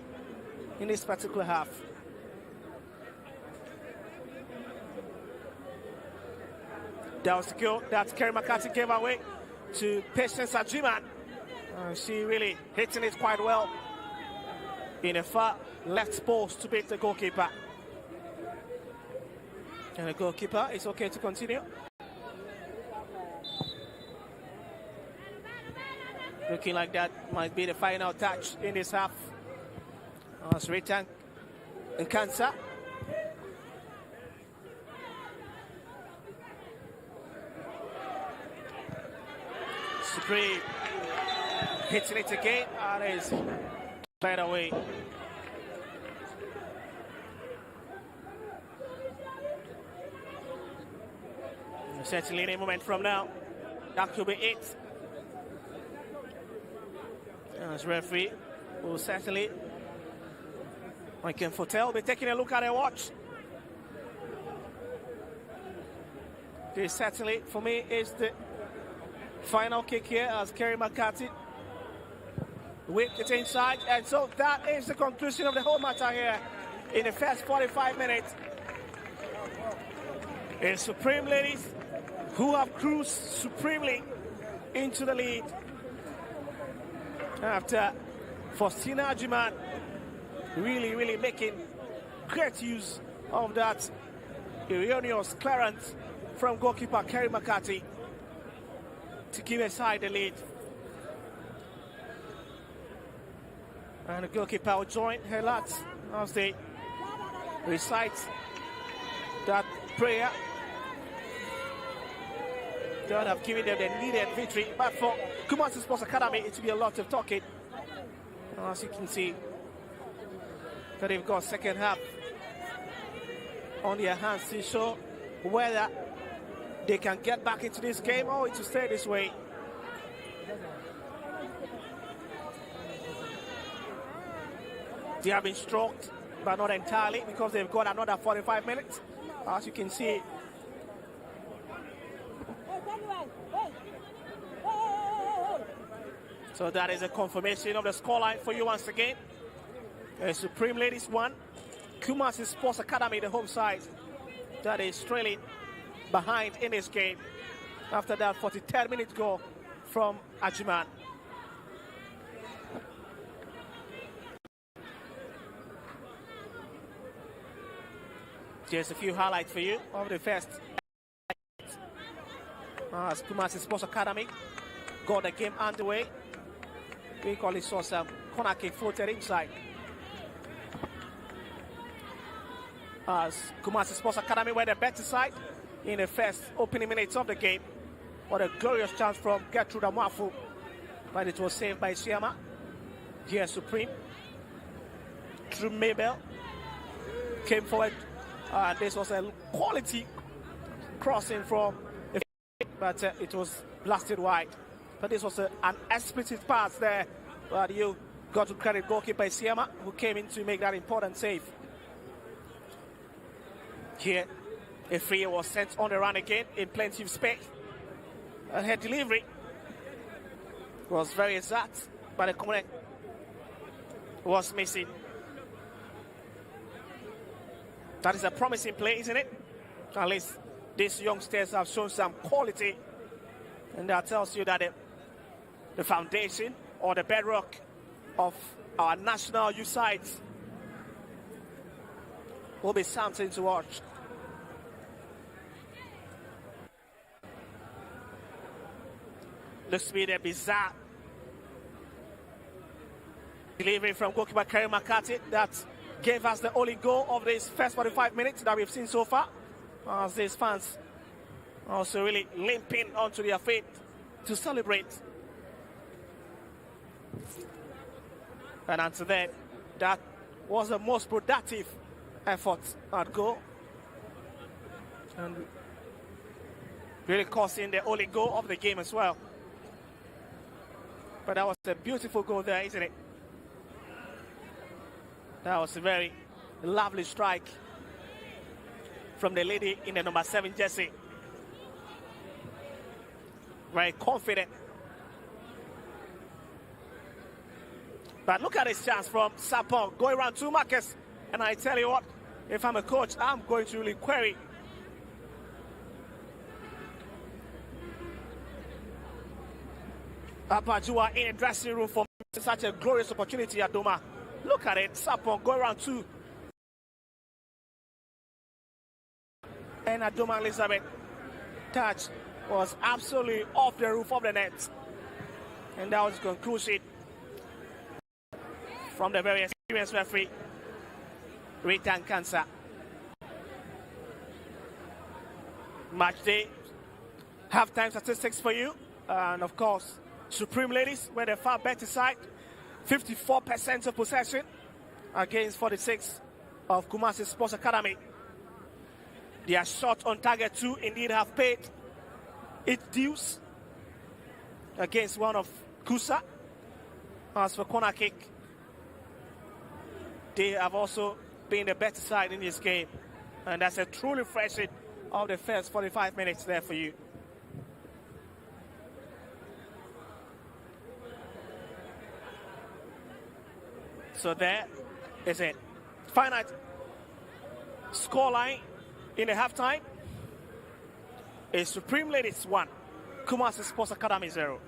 in this particular half. That was the goal that Kerry McCarthy gave away to Patience Ajiman. She really hitting it quite well in a far left post to beat the goalkeeper. And the goalkeeper is okay to continue. Looking like that might be the final touch in this half. Sritan and Kansa. Supreme hitting it again, and is played away. Certainly any moment from now, that could be it. As referee will certainly, I can foretell, be taking a look at their watch. This certainly, for me, is the final kick here as Kerry McCarthy whipped it inside. And so that is the conclusion of the whole matter here in the first 45 minutes. It's Supreme Ladies who have cruised supremely into the lead after Faustina Ajiman really making great use of that erroneous clearance from goalkeeper Kerry McCarthy to give her side the lead. And the goalkeeper will join her lads as they recite that prayer. God have given them the needed victory, but for Kumasi Sports Academy it will be a lot of talking. As you can see, that they've got second half on their hands to show whether they can get back into this game or it will stay this way. They have been stroked, but not entirely, because they've got another 45 minutes. As you can see, so that is a confirmation of the scoreline for you once again. Supreme Ladies 1, Kumasi Sports Academy, the home side, that is trailing behind in this game. After that 43rd minute goal from Ajiman. Just a few highlights for you of the first. As Kumasi Sports Academy got the game underway. We call it saw some corner kick floated inside. As Kumasi Sports Academy were the better side in the first opening minutes of the game. What a glorious chance from Gertrude Amwafu, but it was saved by Siama. Here Supreme. Drew Mabel came forward. This was a quality crossing from the but it was blasted wide. But this was an explicit pass there, but you got to credit goalkeeper Siama, who came in to make that important save. Here, a free was sent on the run again in plenty of space. And her delivery was very exact, but the correct was missing. That is a promising play, isn't it? At least these youngsters have shown some quality, and that tells you that the foundation or the bedrock of our national youth sides will be something to watch. Looks to be the bizarre delivery from goalkeeper Karim Makati that gave us the only goal of this first 45 minutes that we've seen so far. As these fans also really limping onto their feet to celebrate. And until then, that was the most productive effort at goal. And really costing the only goal of the game as well. But that was a beautiful goal there, isn't it? That was a very lovely strike from the lady in the number 7 jersey. Very confident. But look at this chance from Sapong, going around 2 markers. And I tell you what, if I'm a coach, I'm going to really query Apajua in a dressing room for such a glorious opportunity at Doma. Look at it, Sapong going around 2. And Adoma Elizabeth touch was absolutely off the roof of the net. And that was the conclusion from the very experienced referee, Ritan Kansa. Match day, halftime statistics for you. And of course, Supreme Ladies were the far better side. 54% of possession against 46 of Kumasi Sports Academy. Their shot on target 2 indeed have paid its dues against one of Kusa. As for corner kick, they have also been the better side in this game. And that's a true reflection of the first 45 minutes there for you. So there is it. Final scoreline in the halftime is Supreme Ladies 1, Kumasi Sports Academy 0.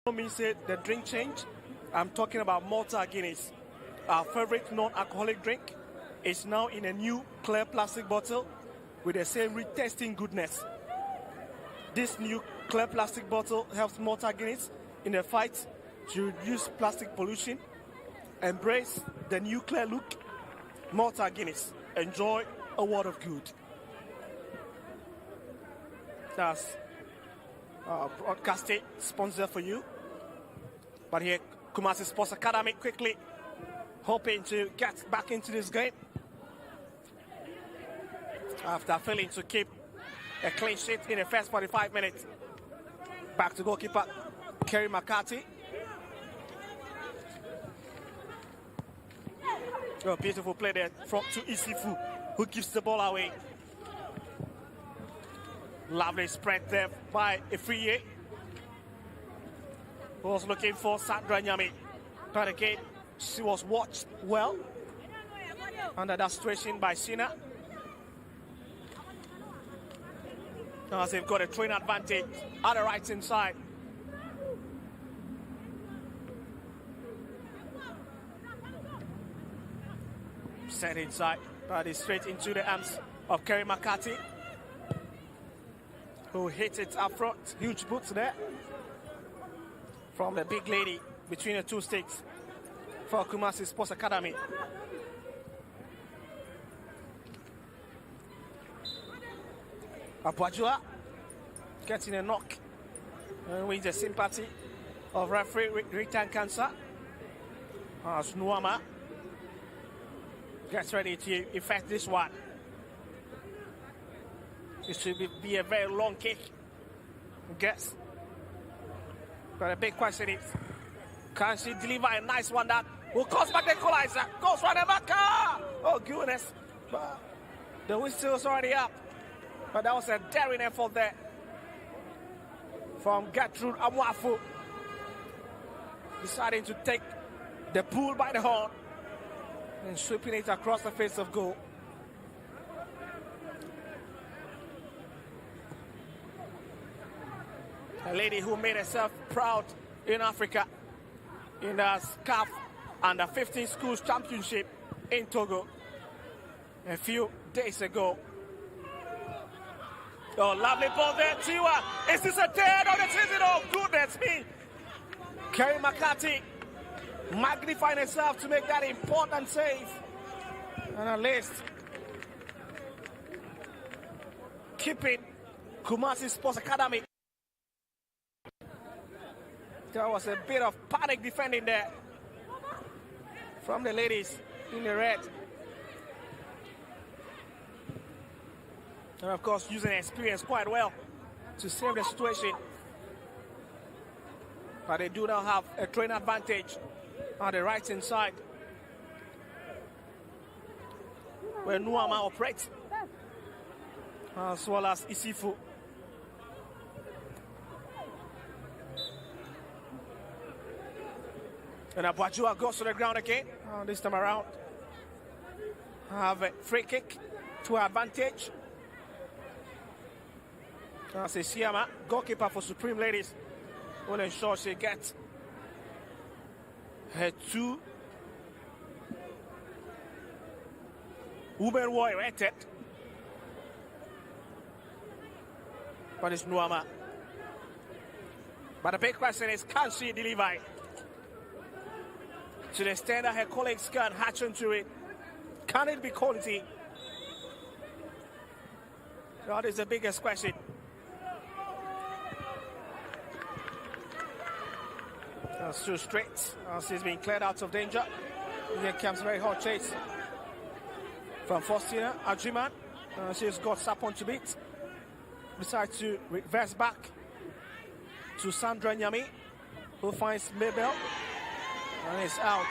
don't mean say the drink change. I'm talking about Malta Guinness. Our favorite non-alcoholic drink is now in a new clear plastic bottle with the same retesting goodness. This new clear plastic bottle helps Malta Guinness in the fight to reduce plastic pollution. Embrace the new clear look. Malta Guinness. Enjoy a world of good. That's broadcasting sponsor for you. But here, Kumasi Sports Academy quickly hoping to get back into this game after failing to keep a clean sheet in the first 45 minutes. Back to goalkeeper Kerry McCarthy. Oh, beautiful play there from to Isifu, who gives the ball away. Lovely spread there by Efriye, who was looking for Sandra Nyami. But again, she was watched well under that situation by Sina. As they've got a train advantage at the right hand side. Set inside, but it's straight into the arms of Kerry McCarthy, who hit it up front. Huge boots there from the big lady between the two sticks for Kumasi Sports Academy. Abuajua getting a knock and wins the sympathy of referee Ritan Kansa. As Nuama gets ready to effect this one. It should be a very long kick. Guess. But the big question is, can she deliver a nice one that will cause back the equalizer? Goes right back. Oh, goodness. But the whistle's already up. But that was a daring effort there from Gertrude Amwafu, deciding to take the bull by the horn and sweeping it across the face of goal. A lady who made herself proud in Africa in the CAF Under 15 Schools Championship in Togo a few days ago. Oh, lovely ball there, Tiwa. Is this a third of the season? Oh, goodness me. Kerry McCarthy magnifying herself to make that important save. And at least keeping Kumasi Sports Academy. There was a bit of panic defending there from the ladies in the red. And of course, using experience quite well to save the situation. But they do now have a train advantage on the right hand side, where Nuama operates, as well as Isifu. And Abuajua goes to the ground again. This time around, have a free kick to advantage. As a Siama, goalkeeper for Supreme Ladies, will ensure she gets her two women were rated. But it's Nuama. But the big question is, can she deliver it to the extent that her colleagues can hatch into it? Can it be quality? That is the biggest question. Too straight as he's being cleared out of danger. Here comes very hard chase from Faustina Ajiman. She's got Sapon to beat. Decides to reverse back to Sandra Nyami, who finds Mabel and is out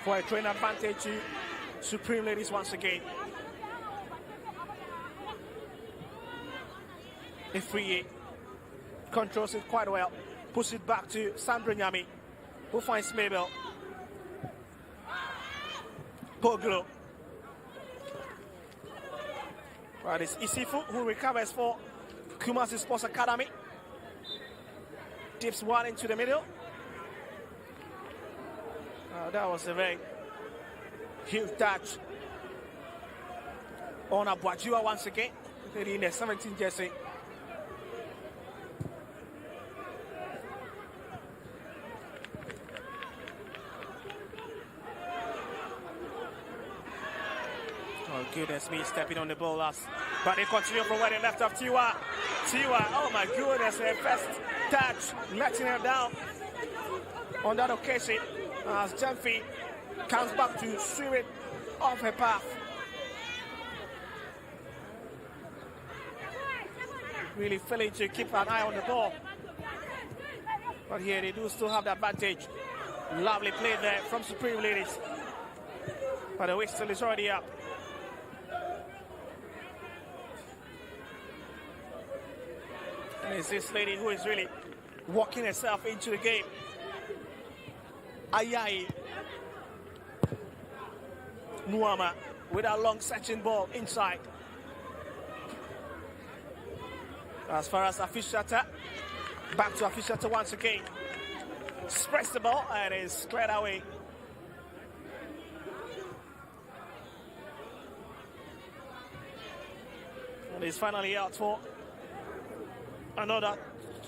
for a train advantage to Supreme Ladies once again. Ifriye controls it quite well. Push it back to Sandra Nyami, who finds Mabel. Poglo. Right, it's Isifu who recovers for Kumasi Sports Academy. dips one into the middle. That was a very huge touch on Abuajua once again, in the 17 jersey. Oh goodness me, stepping on the ball last. But they continue from where they left off. Tiwa, oh my goodness, their first touch, letting her down on that occasion. As Jemfi comes back to swim it off her path. Really failing to keep an eye on the ball. But here they do still have the advantage. Lovely play there from Supreme Ladies. But the whistle is already up. And it's this lady who is really walking herself into the game. Ayayi Nuama with a long searching ball inside. As far as Afishata, back to Afishata once again. Spreads the ball and is cleared away. And he's finally out for another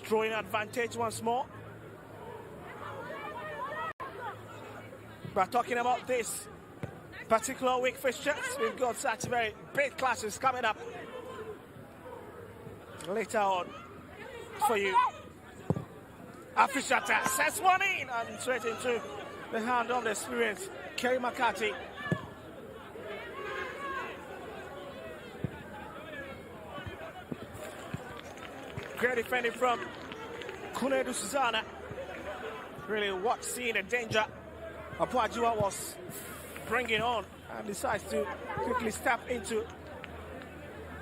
throwing advantage once more. But talking about this particular week fixtures, we've got such very big classes coming up later on for you. Afishata sets one in and straight into the hand of the experienced Kerry McCarthy. Great defending from Kunedu Susanna. Really seeing the danger Abuajua was bringing on and decides to quickly step into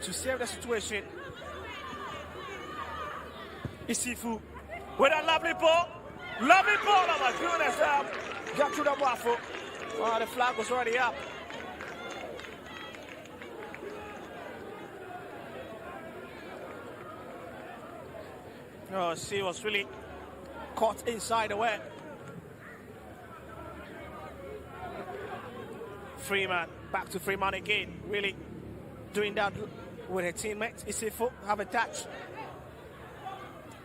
to save the situation. Isifu with a lovely ball, oh my goodness, got through the waffle. Oh, the flag was already up. Oh, she was really caught inside the web. Freeman, back to Freeman again, really doing that with her teammates. Isifu have a touch.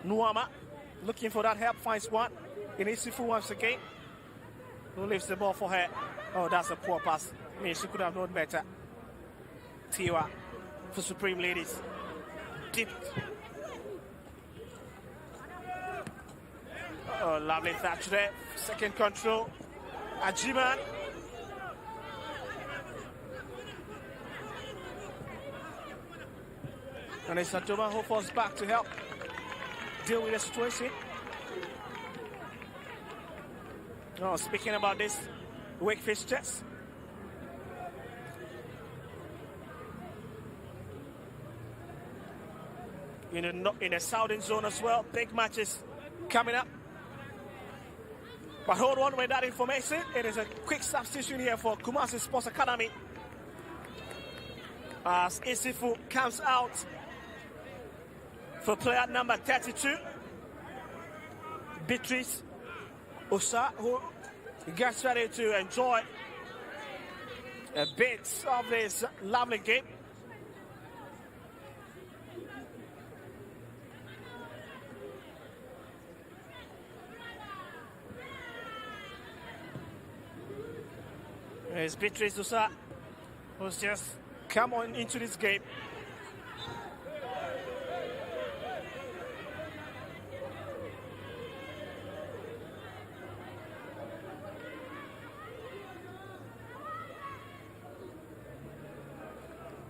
Nuama looking for that help, finds one. In Isifu once again, who leaves the ball for her. Oh, that's a poor pass. I mean, she could have known better. Tiwa for Supreme Ladies. Deep. Oh, lovely touch there. Second control. Ajiman. And it's Satoma who falls back to help deal with the situation. Oh, speaking about this week fixtures. In the southern zone as well, big matches coming up. But hold on with that information. It is a quick substitution here for Kumasi Sports Academy. As Isifu comes out for player number 32, Beatrice Osa, who gets ready to enjoy a bit of this lovely game. It's Beatrice Osa, who's just come on into this game.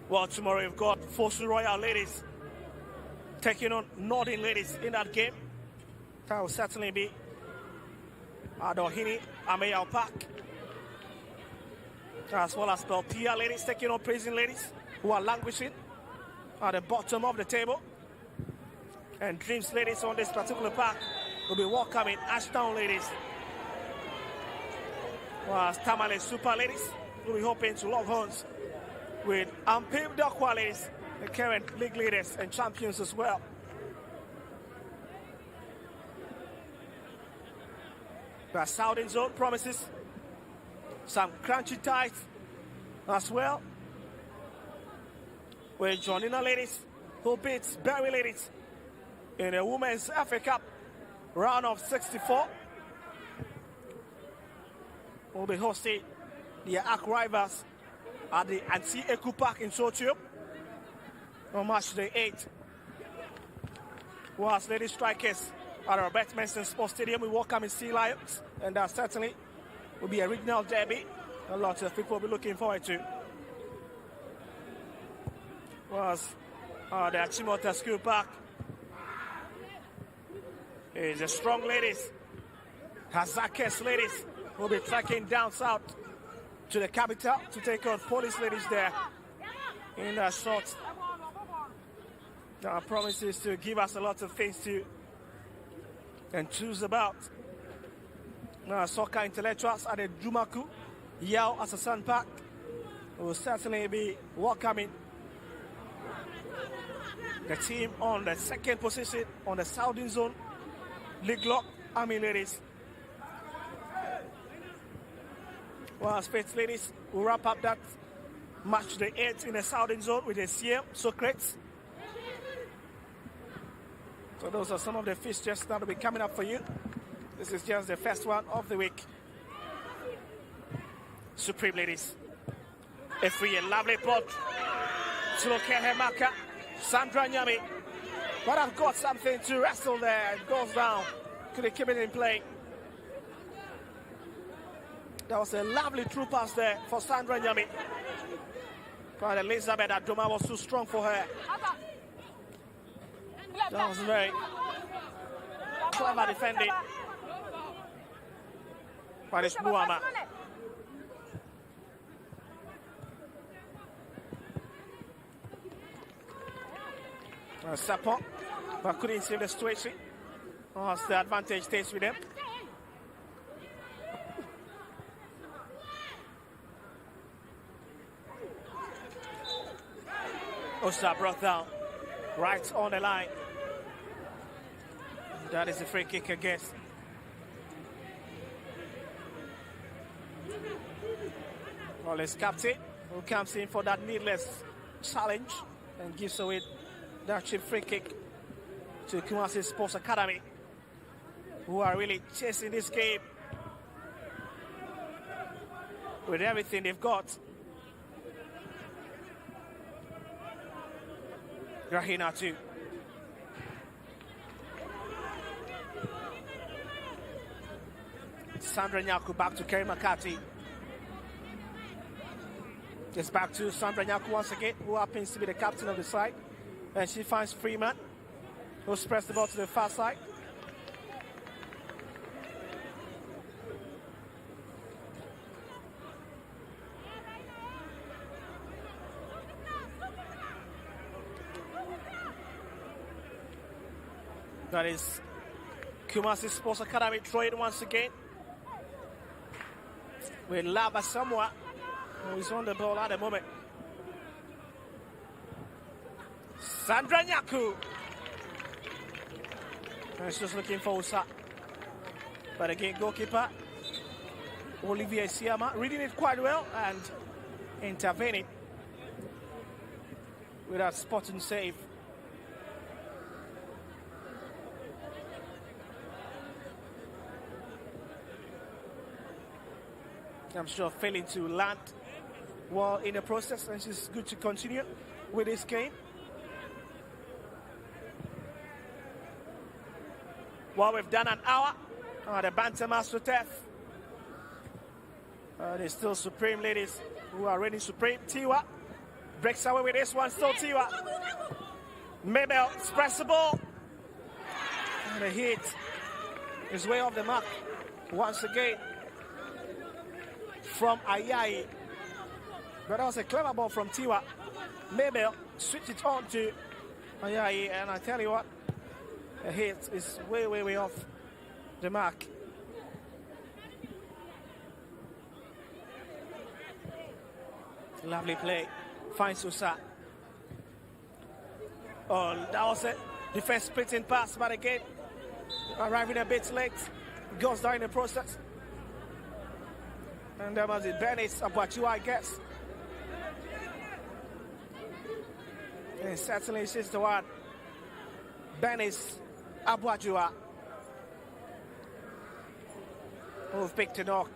Well, tomorrow we've got Fosu Royal Ladies taking on Northern Ladies in that game. That will certainly be at Ohini Ameyao Park. As well as Belpia Ladies taking on Prison Ladies, who are languishing at the bottom of the table. And Dreams Ladies on this particular park will be welcoming Ashtown Ladies. While Tamale Super Ladies will be hoping to lock horns with Ampim Dokwa Ladies, the current league leaders and champions as well. The Southern Zone promises some crunchy ties as well. We're joining the ladies who beats Berry Ladies in the Women's FA Cup round of 64. We'll be hosting the ARC rivals at the Anti Eku Park in Sochio on March the 8th. Whilst Lady Strikers at our Beth Mason Sports Stadium, we welcome in Sea Lions, and that certainly will be a regional derby. A lot of people will be looking forward to. Whilst the Achimota School Park is a strong ladies. Hazakes ladies will be trekking down south to the capital to take on police ladies there in that short. Our promises to give us a lot of things to enthuse about. Now, soccer intellectuals at the Jumaku Yao Asasan Park will certainly be welcoming the team on the second position on the Southern Zone League Lock Army ladies. While Spades ladies will wrap up that match the 8th in the Southern Zone with the CM Socrates. So those are some of the fixtures that will be coming up for you. This is just the first one of the week. Supreme ladies. A free and lovely pot. Hemaka. Sandra Nyami. But I've got something to wrestle there. It goes down. Could they keep it in play? That was a lovely through pass there for Sandra Nyami. But Elizabeth Adoma was too strong for her. That was very clever defending by this Muama. Sapon, but couldn't save the situation. As the advantage stays with them. Osa brought down right on the line. That is a free kick against. Wallace captain who comes in for that needless challenge and gives away that cheap free kick to Kumasi Sports Academy, who are really chasing this game with everything they've got. Rahina too. Sandra Nyaku back to Kerry McCarthy. Just back to Sandra Nyaku once again, who happens to be the captain of the side. And she finds Freeman, who spreads the ball to the far side. That is Kumasi Sports Academy throwing once again. With Lava Samoa, who is on the ball at the moment. Sandra Nyaku. And she's looking for Usa. But again, goalkeeper Olivier Siama reading it quite well and intervening with that spot and save. I'm sure failing to land well in the process, and it's good to continue with this game. Well, we've done an hour. The Bantammaster Turf. There's still Supreme ladies who are reigning supreme. Tiwa breaks away with this one. Still Tiwa. Mabel spreads the ball. And the hit is way off the mark once again from Ayayi. But that was a clever ball from Tiwa. Mabel switched it on to Ayayi, and I tell you what, a hit is way, way, way off the mark. Lovely play. Finds Susa. Oh, that was a defense splitting pass, but again, arriving a bit late. goes down in the process. And there was it, Bennis Abwachua, I guess. And certainly she's the one. Bennis Abwachua, who've picked a knock.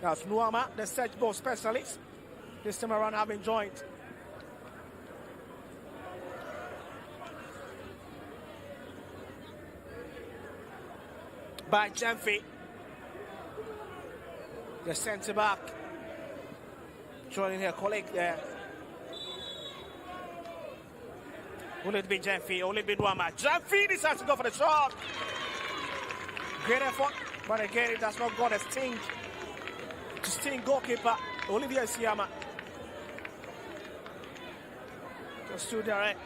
That's Nuama, the search ball specialist. This time around having joined. By Jemfi, the centre back, joining her colleague there. Will it be Jemfi? Will it be Nuama? Jemfi decides to go for the shot. Great effort, but again, it does not got a sting. To sting goalkeeper Olivia Siama. Just too direct.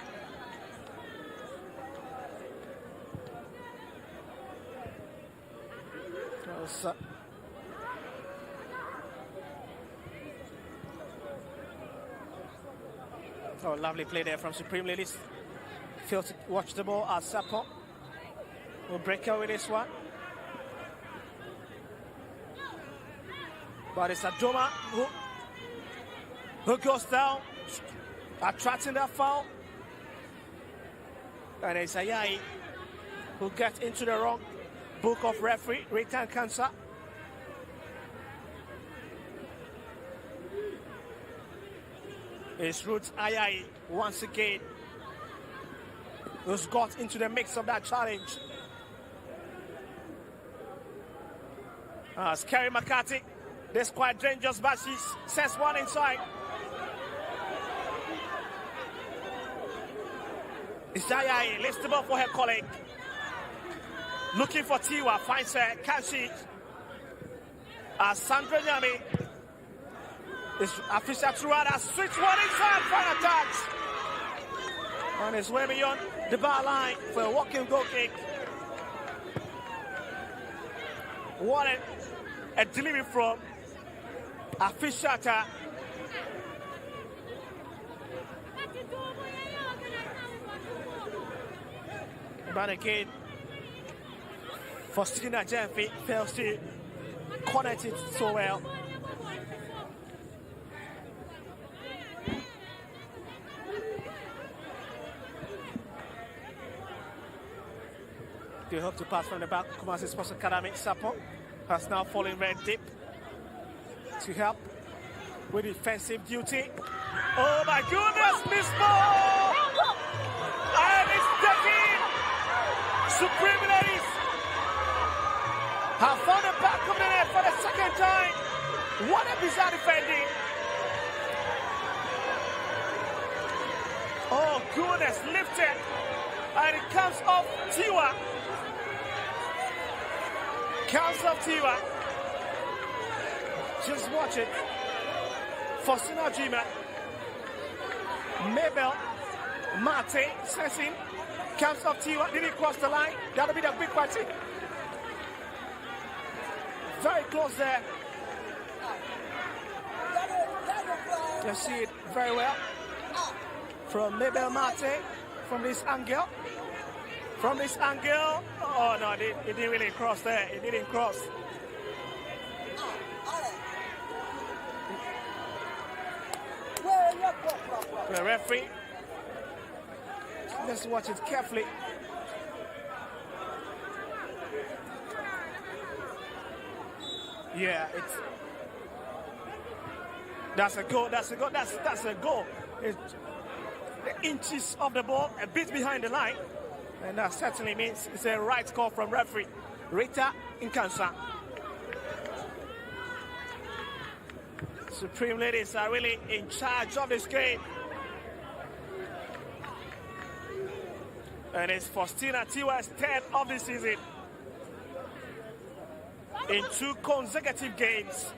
Oh, lovely play there from Supreme Ladies. Failed to watch the ball as Sapo will break out with this one. But it's Adoma who goes down, attracting that foul. And it's Ayai who gets into the wrong book of referee, return cancer. It's Ruth Ayai once again who's got into the mix of that challenge. Scary McCarthy, this quite dangerous, but she sends one inside. It's Ayai, lifts the ball for her colleague. Looking for Tiwa, finds her, can she? Sandra Nyami is official throughout, switch one inside, final touch. On his way beyond the bar line for a walking goal kick. What a delivery from Afishata. But again, Faustina Jemfi fails to connect it so well. They hope to pass from the back. Kumasi Sports Academy. Sapo has now fallen very deep to help with defensive duty. Oh my goodness, miss ball! And it's taken! Supreme Ladies have found the back of the net for the second time. What a bizarre defending! Oh goodness, lifted! And it comes off Tiwa. Comes off Tiwa. Just watch it. Faustina Jima. Mabel Mate Sessin. Comes off Tiwa. Did he cross the line? That'll be the big party. Very close there. You see it very well. From Mabel Mate. From this angle. From this angle. Oh no, it didn't really cross there. It didn't cross. The referee. Let's watch it carefully. Yeah, that's a goal. That's a goal. That's a goal. It's the inches of the ball, a bit behind the line. And that certainly means it's a right call from referee Rita Nkansa. Supreme Ladies are really in charge of this game. And it's Faustina Tiwa's 10th of the season in 2 consecutive games.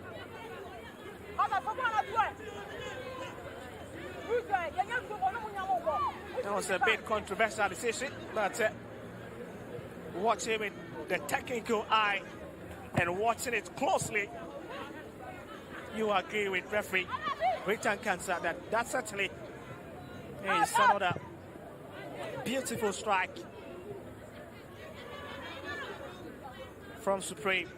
That was a bit controversial decision, but watching with the technical eye and watching it closely, you agree with referee Rita Nkansa that certainly is another beautiful strike. from Supreme.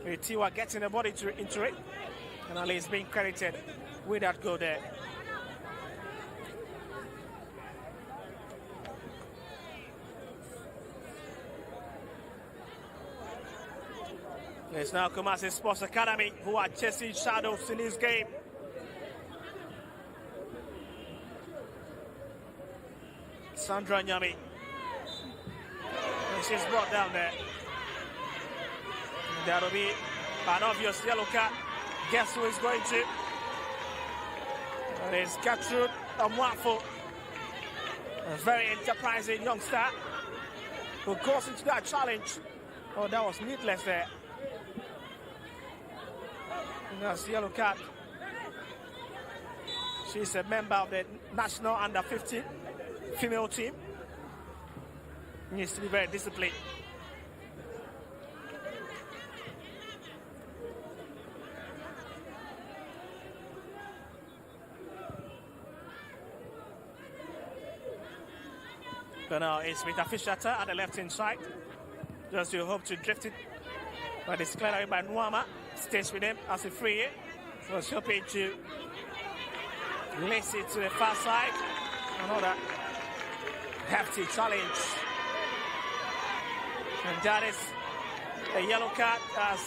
Tiwa getting the body into it, and Ali is being credited with that goal there. It's now Kumasi Sports Academy who are chasing shadows in this game. Sandra Nyami. And she's brought down there. That'll be an obvious yellow card. Guess who is going to? It's Gertrude Amwafo, a very enterprising youngster who goes into that challenge. Oh, that was needless there. And that's yellow card. She's a member of the national under-15 female team. Needs to be very disciplined. But now it's with Afishata at the left-hand side. Just to hope to drift it. But it's cleared away by Nwama. Stays with him as a free hit. So it's hoping to lace it to the far side. Another hefty challenge. And that is a yellow card as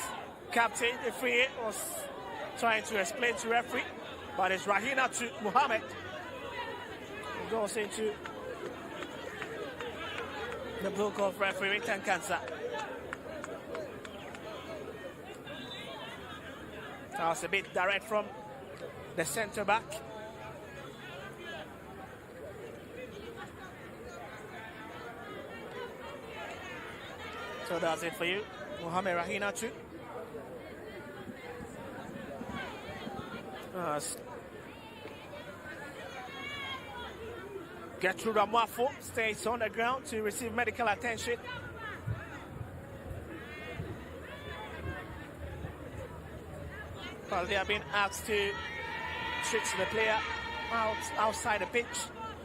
captain, the free hit, was trying to explain to referee. But it's Rahina to Muhammad. It goes into the book of referee Tankansa. That was a bit direct from the centre back. So that's it for you, Mohamed Rahina too. Gertrude Amwafo stays on the ground to receive medical attention. Well, they have been asked to treat the player outside the pitch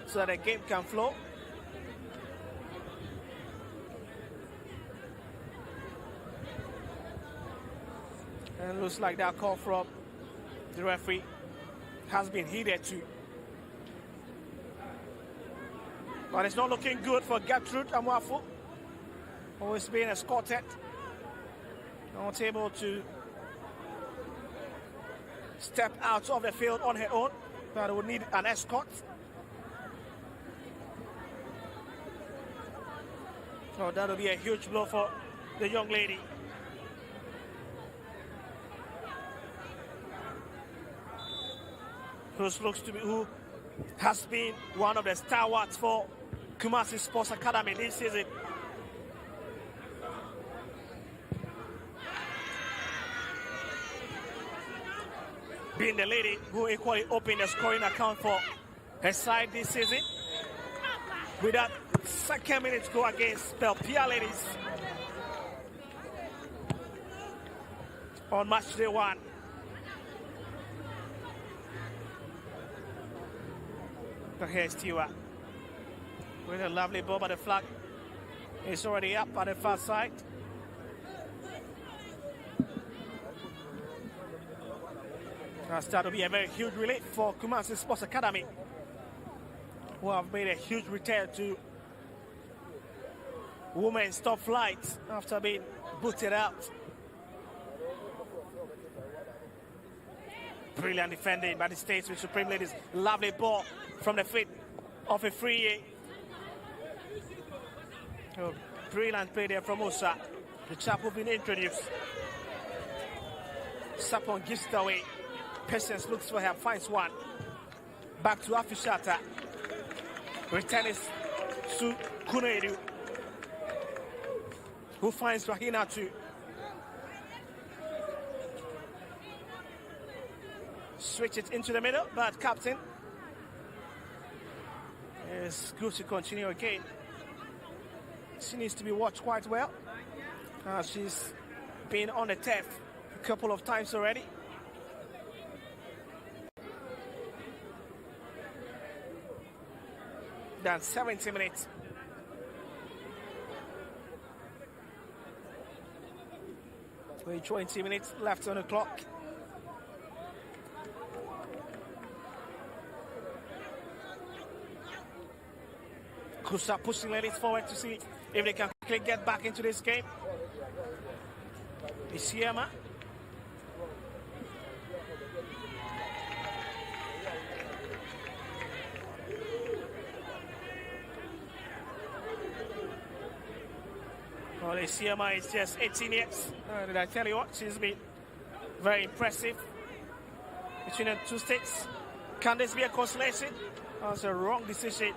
so that the game can flow. And it looks like that call from the referee has been heeded too. But it's not looking good for Gertrude Amwafo, who is being escorted. Not able to step out of the field on her own, but would need an escort. So that'll be a huge blow for the young lady. Who has been one of the stalwarts for Kumasi Sports Academy this season. Being the lady who equally opened the scoring account for her side this season. With that second minute to go against the Pelpia ladies on match day 1. But here's Tiwa with a lovely ball, but the flag is already up at the far side. That will be a very huge relief for Kumasi Sports Academy, who have made a huge return to women's top flight after being booted out. Brilliant defending by the States with Supreme Ladies. Lovely ball from the feet of a free. Oh, brilliant play there from Osa, the chap who's been introduced. Sapon gives it away. Patience looks for her, finds one. Back to Afishata. Return is to Kunedu, who finds Rahina too. Switch it into the middle, but captain is good to continue again. She needs to be watched quite well. She's been on the turf a couple of times already. That's 70 minutes. With 20 minutes left on the clock. Could start pushing ladies forward to see if they can quickly get back into this game. Isiema. Well, Isiema is just 18 years. Did I tell you what? She's been very impressive between the two states. Can this be a consolation? That's a wrong decision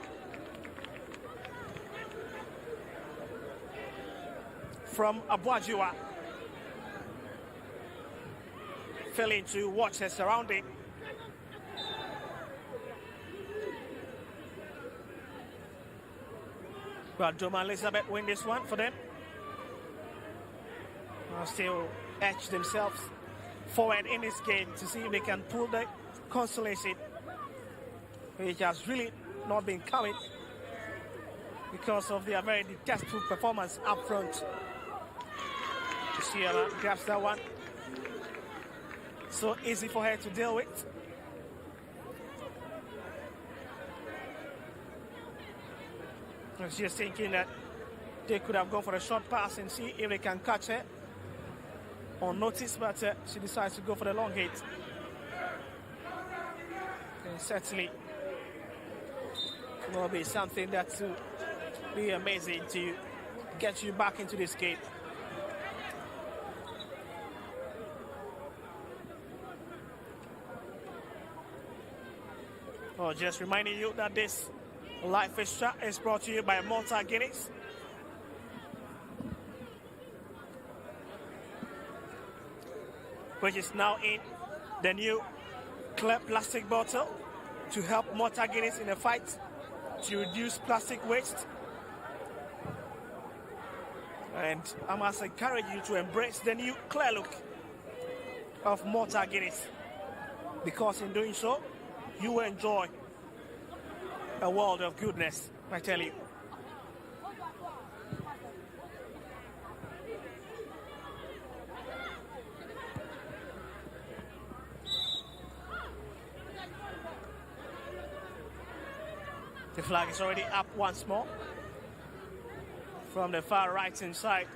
from Abuajua. Failing to watch her surrounding. But Doma Elizabeth win this one for them. Still edge themselves forward in this game to see if they can pull the consolation, which has really not been coming because of their very detestable performance up front. Sheila grabs that one. So easy for her to deal with. And she's thinking that they could have gone for a short pass and see if they can catch her on notice, but she decides to go for the long hit. And certainly will be something that will be amazing to get you back into this game. Well, just reminding you that this live fixture is brought to you by Malta Guinness. Which is now in the new clear plastic bottle to help Malta Guinness in the fight to reduce plastic waste. And I must encourage you to embrace the new clear look of Malta Guinness, because in doing so, you will enjoy a world of goodness, I tell you. The flag is already up once more from the far right-hand side.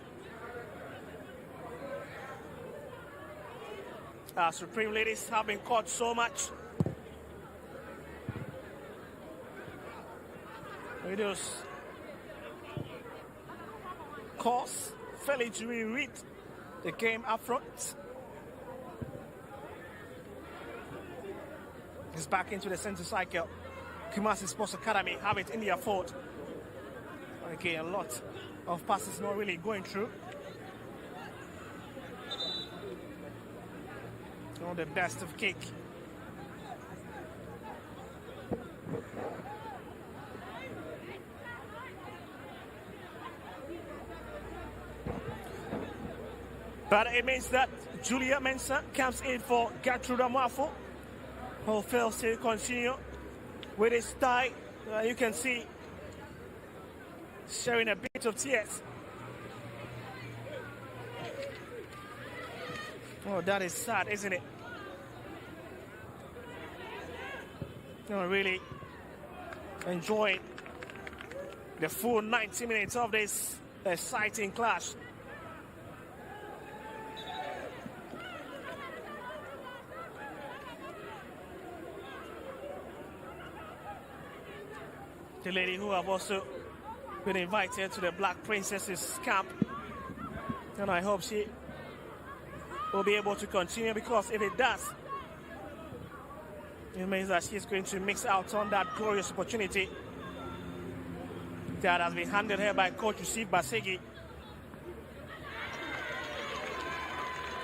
Our Supreme Ladies have been caught so much. With those calls, failing to read the game up front. It's back into the center cycle. Kumasi Sports Academy have it in their fort. Okay, a lot of passes not really going through. Not the best of kick. But it means that Julia Mensah comes in for Gertrude Amwafo, who fails to continue with his tie. You can see showing a bit of tears. Oh, that is sad, isn't it? No, really enjoying the full 90 minutes of this exciting clash. The lady who have also been invited to the Black Princesses camp, and I hope she will be able to continue, because if it does, it means that she's going to miss out on that glorious opportunity that has been handed her by Coach Yusuf Basegi,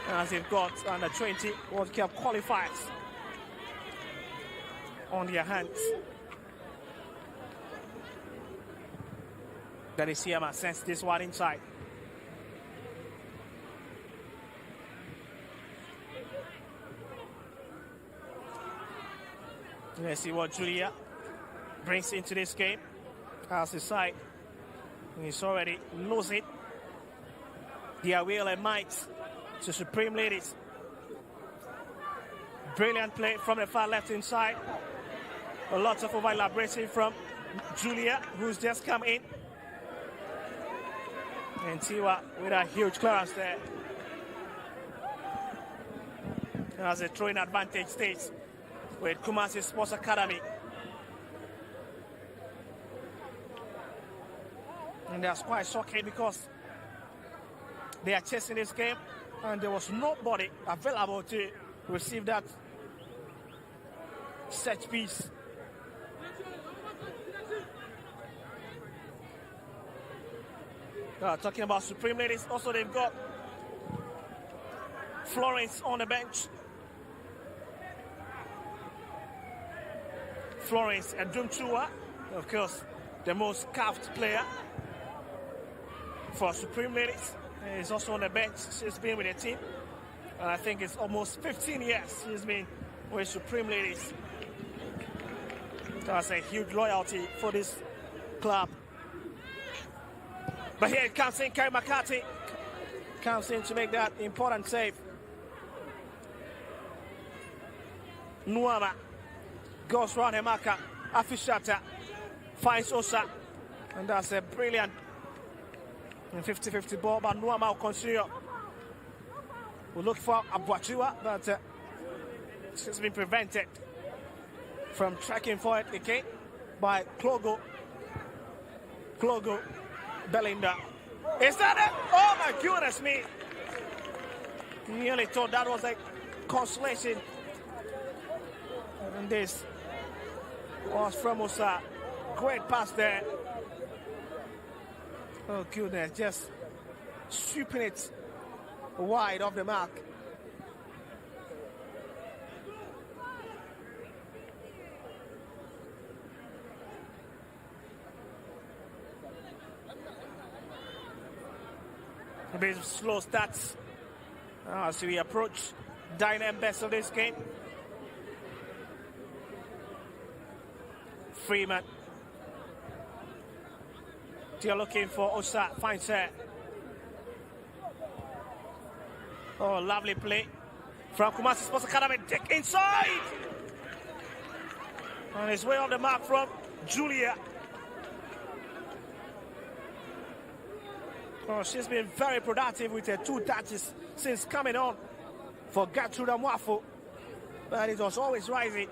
as they've got under 20 World Cup qualifiers on their hands. That is Siama sends this one inside. Let's see what Julia brings into this game. As his side, he's already losing their will and might to Supreme Ladies. Brilliant play from the far left inside. A lot of over elaboration from Julia, who's just come in. And Tiwa with a huge clearance there. As a throwing advantage stage with Kumasi Sports Academy. And that's quite shocking because they are chasing this game and there was nobody available to receive that set piece. Talking about Supreme Ladies, also they've got Florence on the bench. Florence and Dumchua, of course, the most carved player for Supreme Ladies. He's also on the bench. She's been with the team. And I think it's almost 15 years she's been with Supreme Ladies. That's a huge loyalty for this club. But here it comes in, Kerry McCarthy comes in to make that important save. Nuama goes round Hemaka, Afishata finds Osa, and that's a brilliant 50-50 ball, but Nuama will continue. We'll look for Abuachua, but she's been prevented from tracking for it again by Klogo Belinda. Is that it? Oh my goodness me! Nearly thought that was a consolation. And this was from Osa. Great pass there. Oh goodness, just sweeping it wide of the mark. A bit of slow stats as we approach dynamic best of this game. Freeman. They're looking for Osa, finds her. Oh, lovely play from Kumasi Sports Academy. Dick inside! On his way on the mark from Julia. Oh, she's been very productive with her 2 touches since coming on for Gertrude Amwafo. But it was always rising.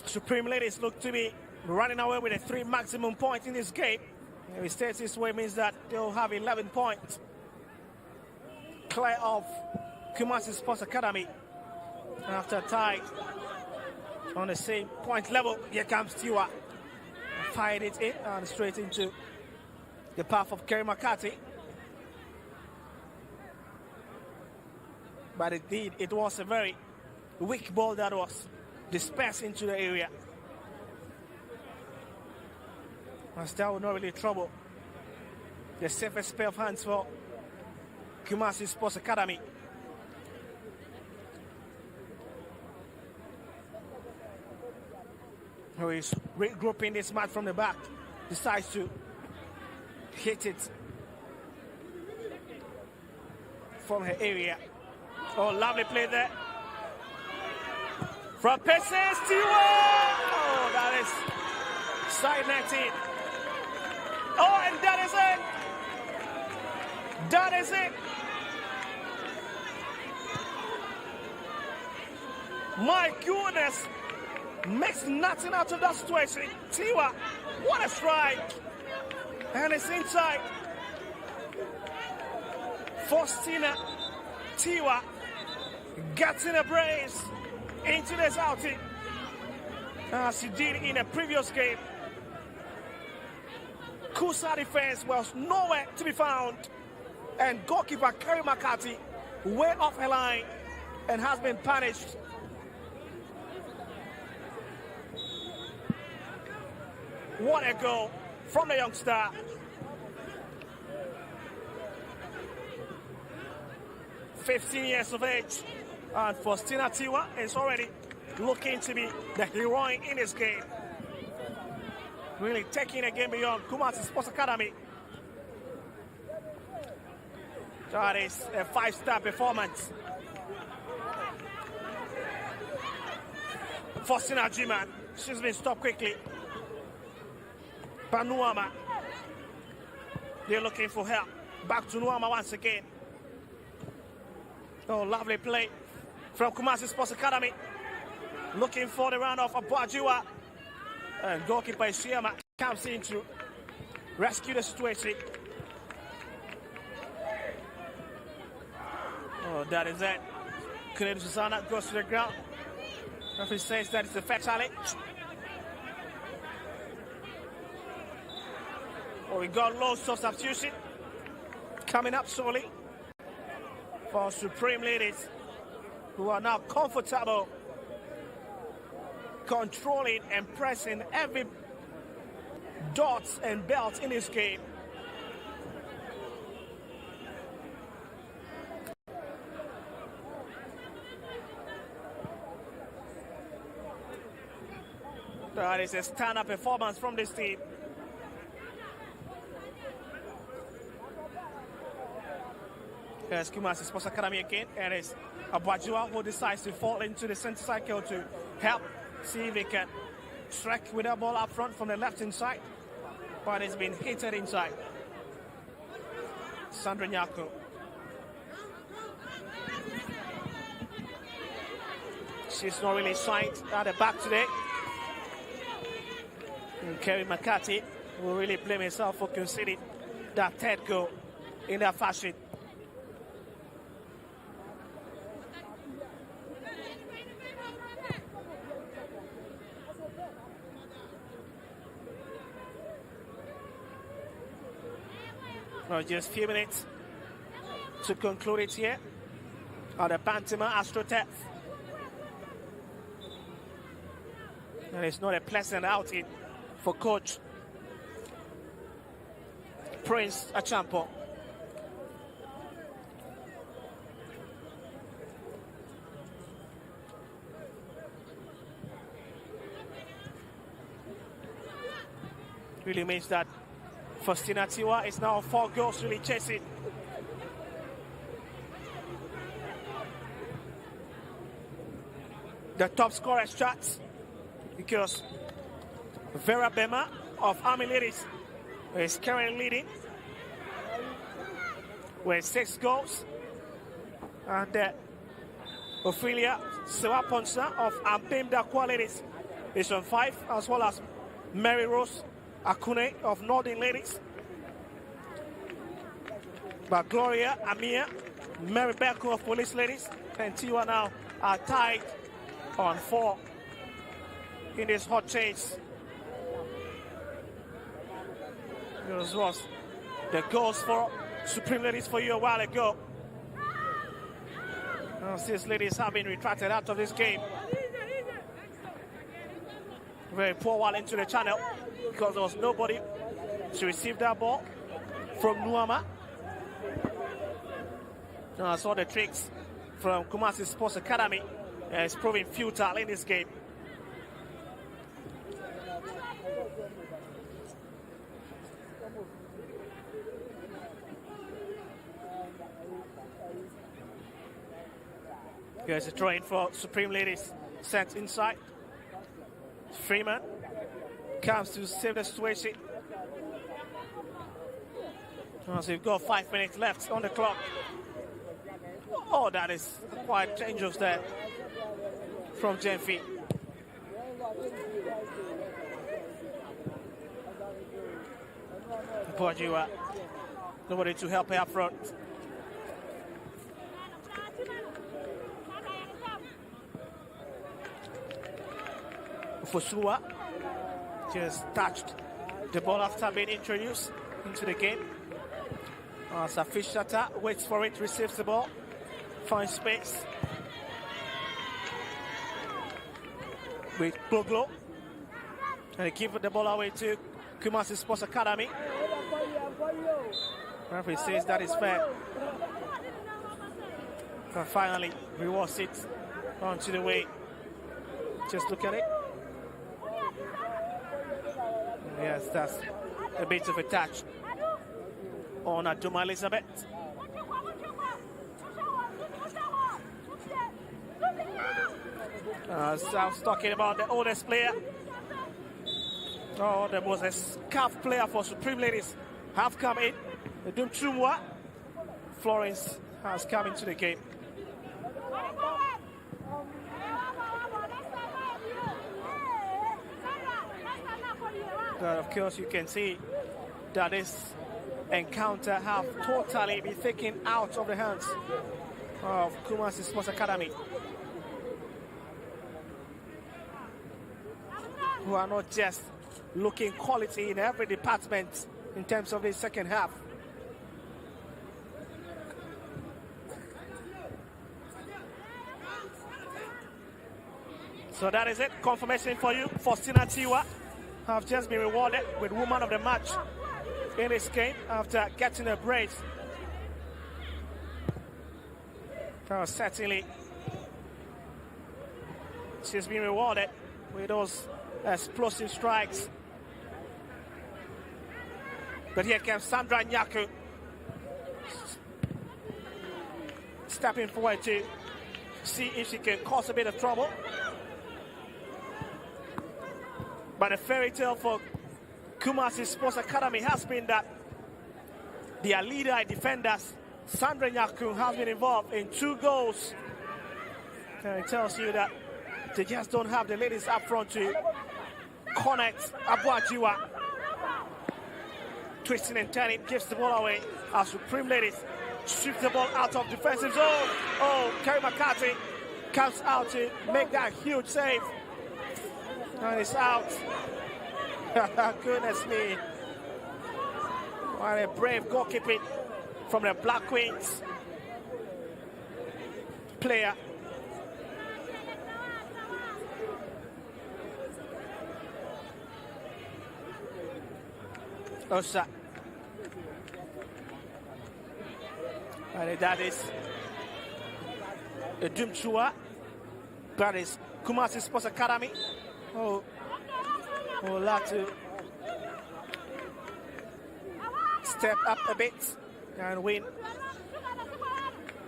Supreme Ladies look to be running away with a 3 maximum points in this game. If it stays this way, means that they'll have 11 points. Clear of Kumasi Sports Academy. After a tie on the same point level, here comes Stewart. Fired it in and straight into the path of Kerry McCarthy. But indeed, it was a very weak ball that was dispersed into the area. And still not really trouble. The safest pair of hands for Kumasi Sports Academy. Who is regrouping this match from the back. Decides to hit it from her area. Oh, lovely play there. From Pesce, Stewart! Oh, that is side 19. Oh, and that is it! That is it! My goodness! Makes nothing out of that situation. Tiwa, what a strike! And it's inside. Faustina Tiwa gets in a brace into this outing, as she did in a previous game. Kusa defense was nowhere to be found, and goalkeeper Kerry McCarthy way off her line and has been punished. What a goal from the youngster. 15 years of age. And Faustina Tiwa is already looking to be the heroine in this game. Really taking the game beyond Kumasi Sports Academy. That is a 5-star performance. Faustina Jiman, she's been stopped quickly. But Nuama, they're looking for help. Back to Nuama once again. Oh, lovely play from Kumasi Sports Academy. Looking for the runoff of Boajiwa. And goalkeeper Isiama comes in to rescue the situation. Oh, that is it. Kunedu Susanna goes to the ground. Referee says that it's a fair challenge. Oh, we got loads of substitution coming up shortly for Supreme Ladies, who are now comfortable controlling and pressing every dot and belt in this game. That is a stand-up performance from this team. Here's Kumasi Sports Academy again, and it's Abajua who decides to fall into the center cycle to help see if they can strike with that ball up front from the left-hand side, but it's been hit inside. Sandra Nyako. She's not really shined at the back today. And Kerry McCarthy will really blame himself for conceding that third goal in that fashion. Well, just a few minutes to conclude it here at the Bantima AstroTurf. And it's not a pleasant outing for coach Prince Achampo. Really means that Faustina Tiwa is now 4 goals really chasing. The top scorer charts, because Vera Bema of Army Ladies is currently leading with 6 goals. And Ophelia Sewaponsa of Ampemda Ladies is on 5, as well as Mary Rose Akune of Northern Ladies. But Gloria, Amia, Mary Beku of Police Ladies, and Tiwa now are tied on 4 in this hot chase. This was the goals for Supreme Ladies for you a while ago. Now, these ladies have been retracted out of this game. Very poor while into the channel, because there was nobody to receive that ball from Nuama. Now, I saw the tricks from Kumasi Sports Academy. It's proving futile in this game. Here's a throw-in for Supreme Ladies, sent inside. Freeman comes to save the situation. So we've got 5 minutes left on the clock. Oh, that is quite dangerous there from Jenfi. Boajiwa, nobody to help her up front. Fosua just touched the ball after being introduced into the game. Safish Shata waits for it, receives the ball, finds space with Gloglo, and they give the ball away to Kumasi Sports Academy. Referee says that is fair. But finally rewards it onto the way. Just look at it. Yes, that's a bit of a touch on Aduma Elizabeth. As I was talking about the oldest player, the most scarf player for Supreme Ladies have come in. The Dumchumwa Florence has come into the game. But of course, you can see that this encounter have totally been taken out of the hands of Kumasi Sports Academy, who are not just looking quality in every department in terms of the second half. So that is it. Confirmation for you. Faustina Tiwa have just been rewarded with Woman of the Match in this game after getting a brace. Certainly, she's been rewarded with those explosive strikes. But here comes Sandra Nyaku, stepping forward to see if she can cause a bit of trouble. But the fairy tale for Kumasi Sports Academy has been that their leader and defenders, Sandra Nyaku, has been involved in 2 goals. And it tells you that they just don't have the ladies up front to connect. Abuajiwa twisting and turning, gives the ball away as Supreme Ladies shift the ball out of defensive zone. Kerry McCarthy comes out to make that huge save. And it's out. Goodness me. What a brave goalkeeping from the Black Queens player. Osa. And that is the Dumchua. That is Kumasi Sports Academy. Would like to step up a bit and win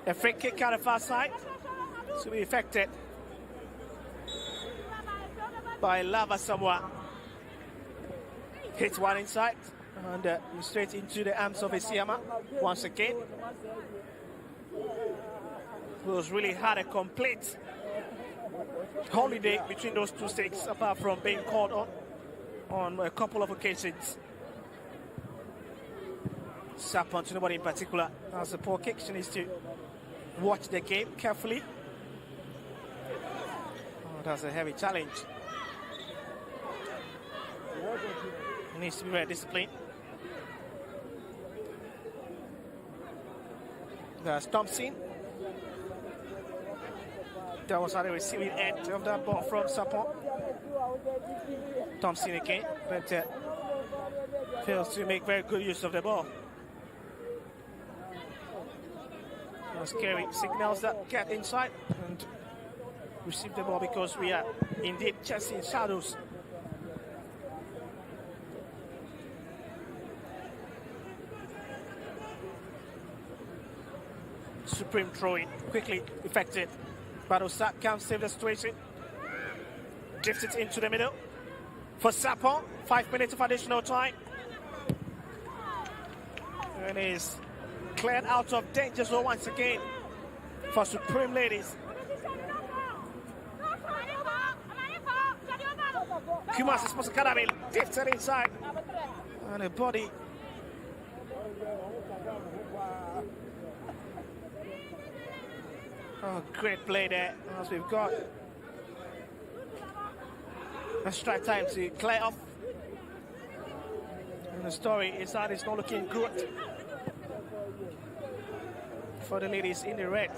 a free kick out of far side to be affected by Lava Samoa. Hits one inside and straight into the arms of Isiama once again. Who's really had a complete holiday between those 2 stakes, apart from being called on a couple of occasions. Sapon to nobody in particular. As a poor kick, she needs to watch the game carefully. That's a heavy challenge. Needs to be very disciplined. There's Thompson. That was at the receiving end of that ball from Sapon. Thompson again, but fails to make very good use of the ball. Scary signals that get inside and receive the ball because we are indeed chasing shadows. Supreme throwing, quickly effected. Barosak can't save the situation. Drifts it into the middle for Sapon. 5 minutes of additional time. And is cleared out of danger zone once again for Supreme Ladies. Kumasi Sports Academy drifted inside. And a body. Great play there as we've got a strike time to clear off. And the story is that it's not looking good for the ladies in the red.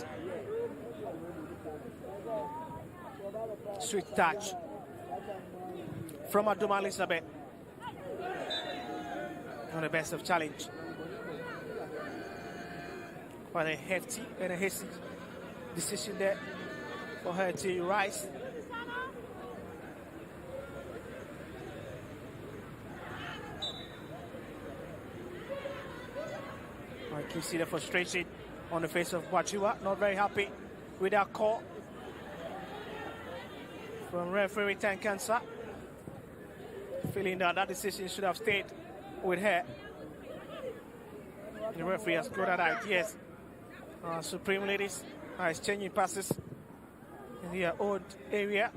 Sweet touch from Aduma Elizabeth on the best of challenge. Quite a hefty and a hasty decision there for her to rise. I can see the frustration on the face of Bajua, not very happy with that call from referee Tankansa, feeling that that decision should have stayed with her. The referee has got that ideas. Supreme ladies are exchanging passes in their own area.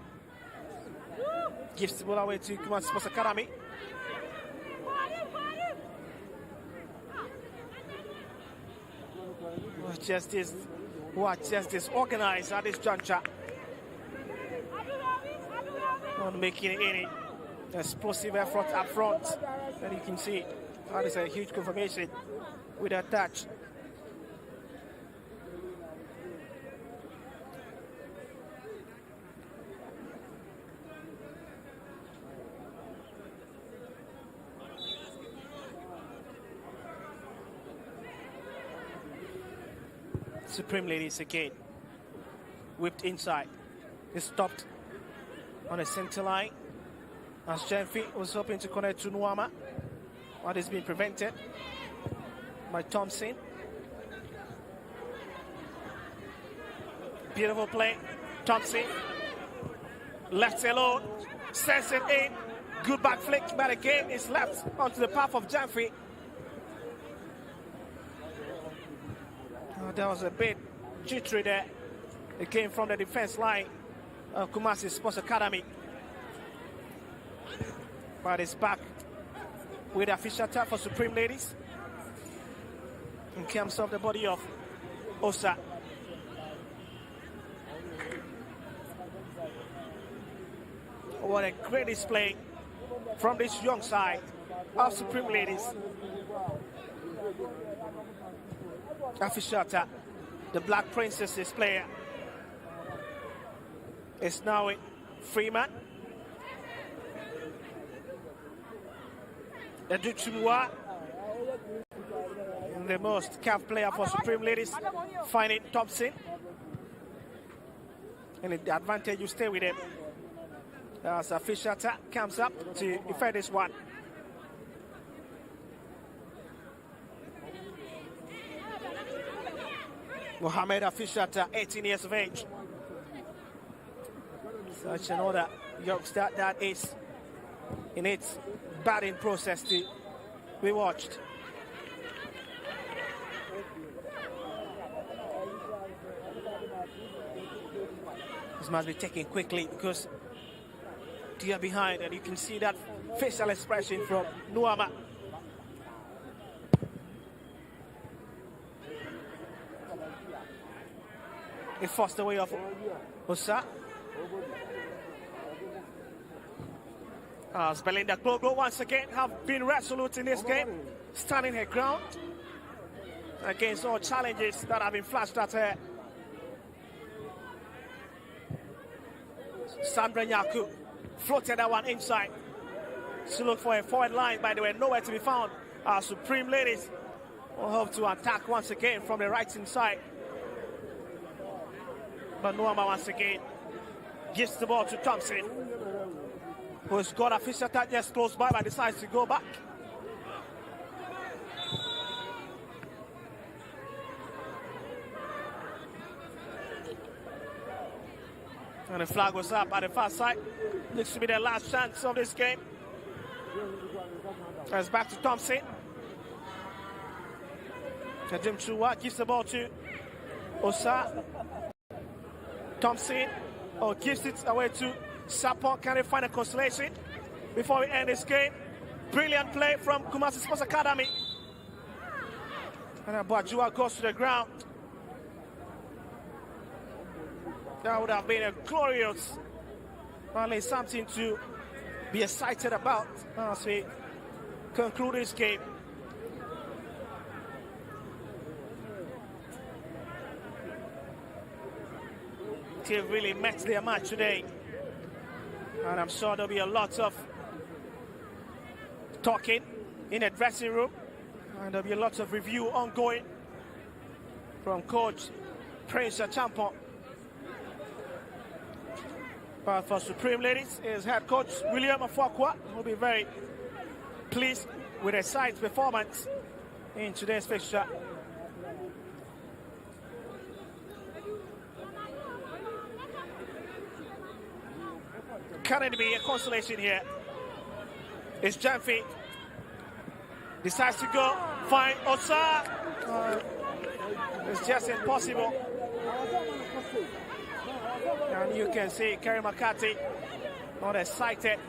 Gives the ball away to Kumasi Sports Academy. Just disorganized at this juncture. Not making any explosive effort up front. And you can see that is a huge confirmation with that touch. Supreme ladies again. Whipped inside. It's stopped on the center line. As Jenfi was hoping to connect to Nuama. What is being prevented by Thompson. Beautiful play. Thompson. Left alone. Sends it in. Good back flick, but again it's left onto the path of Jenfi. There was a bit jittery there. It came from the defense line of Kumasi Sports Academy. But it's back with a official tap for Supreme ladies. In terms of the body of Osa. What a great display from this young side of Supreme ladies. Afishata, the Black Princesses player, is now in Freeman. Educhumwa, the most capped player for Supreme ladies, finding Thompson. And the advantage, you stay with him. As Afishata comes up to defend this one. Mohamed Afishata, 18 years of age. Such another youngster that is in its batting process to be watched. This must be taken quickly because they are behind, and you can see that facial expression from Nuama. It forced the way of Osa. As Belinda Glogo once again have been resolute in this game, standing her ground against all challenges that have been flashed at her. Sandra Nyaku floated that one inside. She looked for a forward line, by the way, nowhere to be found. Our Supreme ladies will hope to attack once again from the right hand side. But Nuama once again gives the ball to Thompson, who's got a fish attack just close by, but decides to go back. And the flag was up at the far side. Looks to be the last chance of this game. It's back to Thompson. Jim Chua gives the ball to Osa. Thompson gives it away to Sapon. Can they find a consolation before we end this game? Brilliant play from Kumasi Sports Academy. And Bajua goes to the ground. That would have been a glorious, only something to be excited about as we conclude this game. They really met their match today, and I'm sure there'll be a lot of talking in the dressing room, and there'll be a lot of review ongoing from Coach Prince Champon But for Supreme Ladies, his head coach, William Afakwa, will be very pleased with the side's performance in today's fixture. Can it be a consolation here? It's Jamfi. Decides to go find Osa. It's just impossible. And you can see Kerry McCarthy not excited.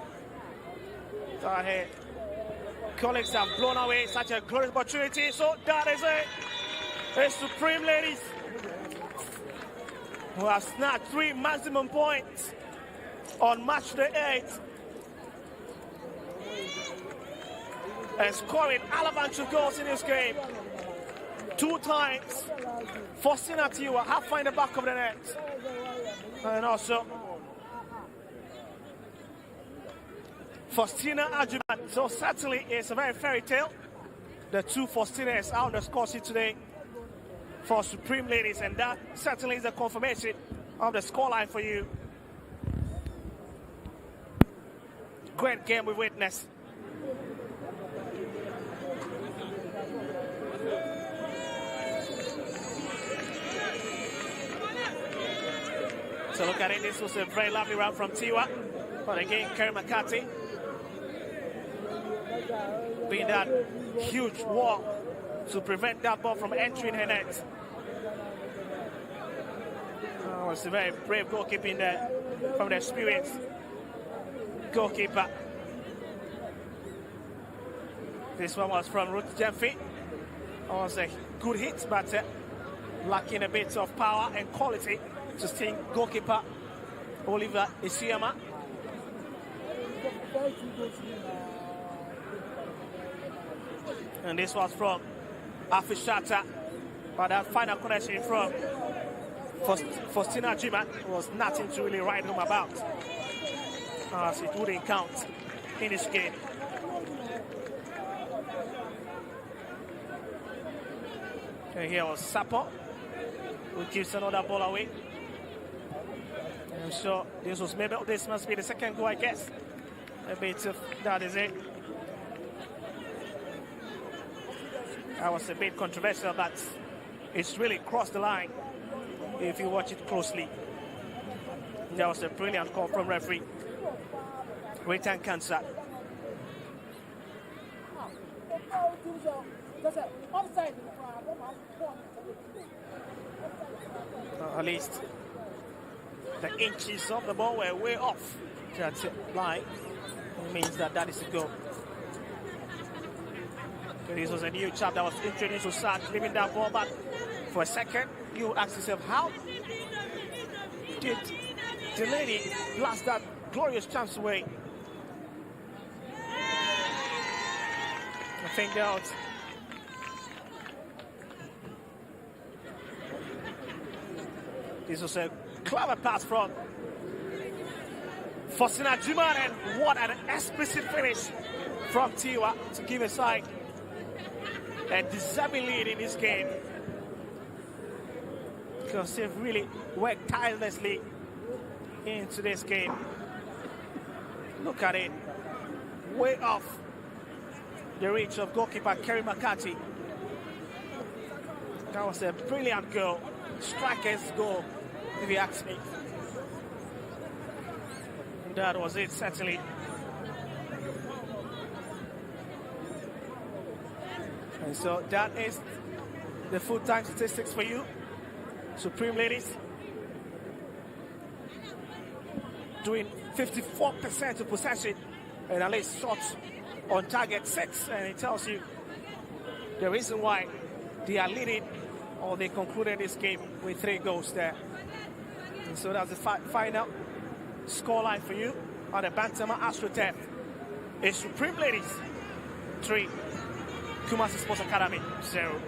Colleagues have blown away such a glorious opportunity. So that is it. It's Supreme Ladies who have snatched 3 maximum points on match day 8. And scoring elementary goals in this game. 2 times. Faustina Tiwa half find the back of the net. And also Faustina Ajuman. So certainly it's a very fairy tale. The 2 Faustinas out on the score sheet today for Supreme Ladies, and that certainly is a confirmation of the scoreline for you. Great game we witnessed. So look at it, this was a very lovely round from Tiwa. But again, Kerry McCarthy being that huge wall to prevent that ball from entering her net. Oh, it's a very brave goalkeeping there from the experienced goalkeeper. This one was from Ruth Jemfi. It was a good hit, but lacking a bit of power and quality to sting goalkeeper Oliver Isiyama. And this was from Afishata, but that final connection from Faustina Jima was nothing to really write home about, as it wouldn't count in this game. And here was Sapo, who gives another ball away. And so this must be the second goal, I guess. A bit of that is it. That was a bit controversial, but it's really crossed the line if you watch it closely. That was a brilliant call from referee Retan Kansa. At least the inches of the ball were way off that line. It means that that is a goal. This was a new chap that was introduced to start leaving that ball back. For a second, you ask yourself, how did the lady blast that glorious chance away? I think that was this was a clever pass from Faustina Juman, and what an explicit finish from Tiwa to give a side a deserving lead in this game, because they've really worked tirelessly into this game. Look at it, way off the reach of goalkeeper Kerry McCarthy. That was a brilliant goal, striker's goal, if you ask me. That was it, certainly. And so that is the full-time statistics for you. Supreme Ladies doing 54% of possession and at least shots on target 6, and it tells you the reason why they are leading, or they concluded this game with 3 goals there. And so that's the final scoreline for you on the Bantama AstroTurf. It's Supreme Ladies 3, Kumasi Sports Academy 0.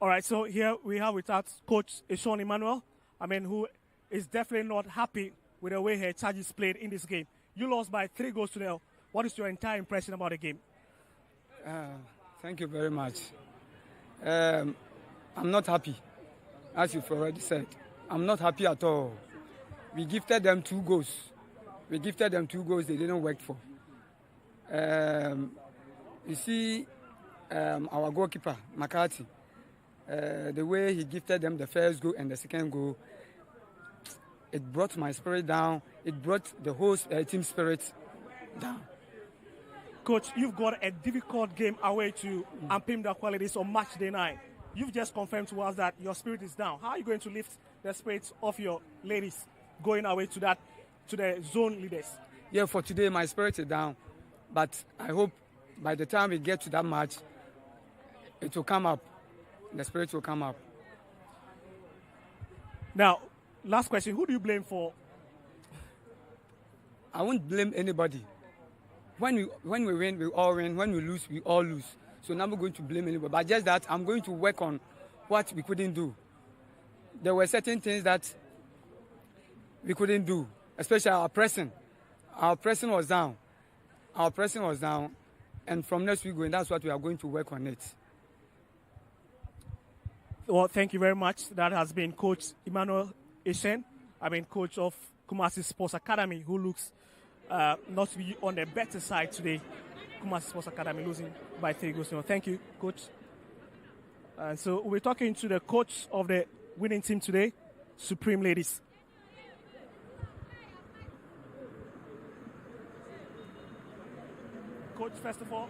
All right, so here we have with us Coach Sean Emmanuel, who is definitely not happy with the way her charges played in this game. You lost by 3 goals to 0. What is your entire impression about the game?
Thank you very much. I'm not happy, as you've already said. I'm not happy at all. We gifted them 2 goals. They didn't work for. You see, our goalkeeper, McCarthy, the way he gifted them the first goal and the second goal, it brought my spirit down. It brought the whole team spirit down.
Coach, you've got a difficult game away to Ampim the qualities on match day 9. You've just confirmed to us that your spirit is down. How are you going to lift the spirits of your ladies going away to the zone leaders?
Yeah, for today my spirit is down, but I hope by the time we get to that match, it will come up. The spirit will come up.
Now, last question. Who do you blame for?
I won't blame anybody. When we win, we all win. When we lose, we all lose. So now I'm going to blame anybody. But just that I'm going to work on what we couldn't do. There were certain things that we couldn't do, especially our pressing. Our pressing was down. And from next week going, that's what we are going to work on it.
Well, thank you very much. That has been Coach Emmanuel Ishen, coach of Kumasi Sports Academy, who looks not to be on the better side today. Kumasi Sports Academy losing by 3 goals. Thank you, Coach. So we're talking to the coach of the winning team today, Supreme Ladies. Coach, first of all.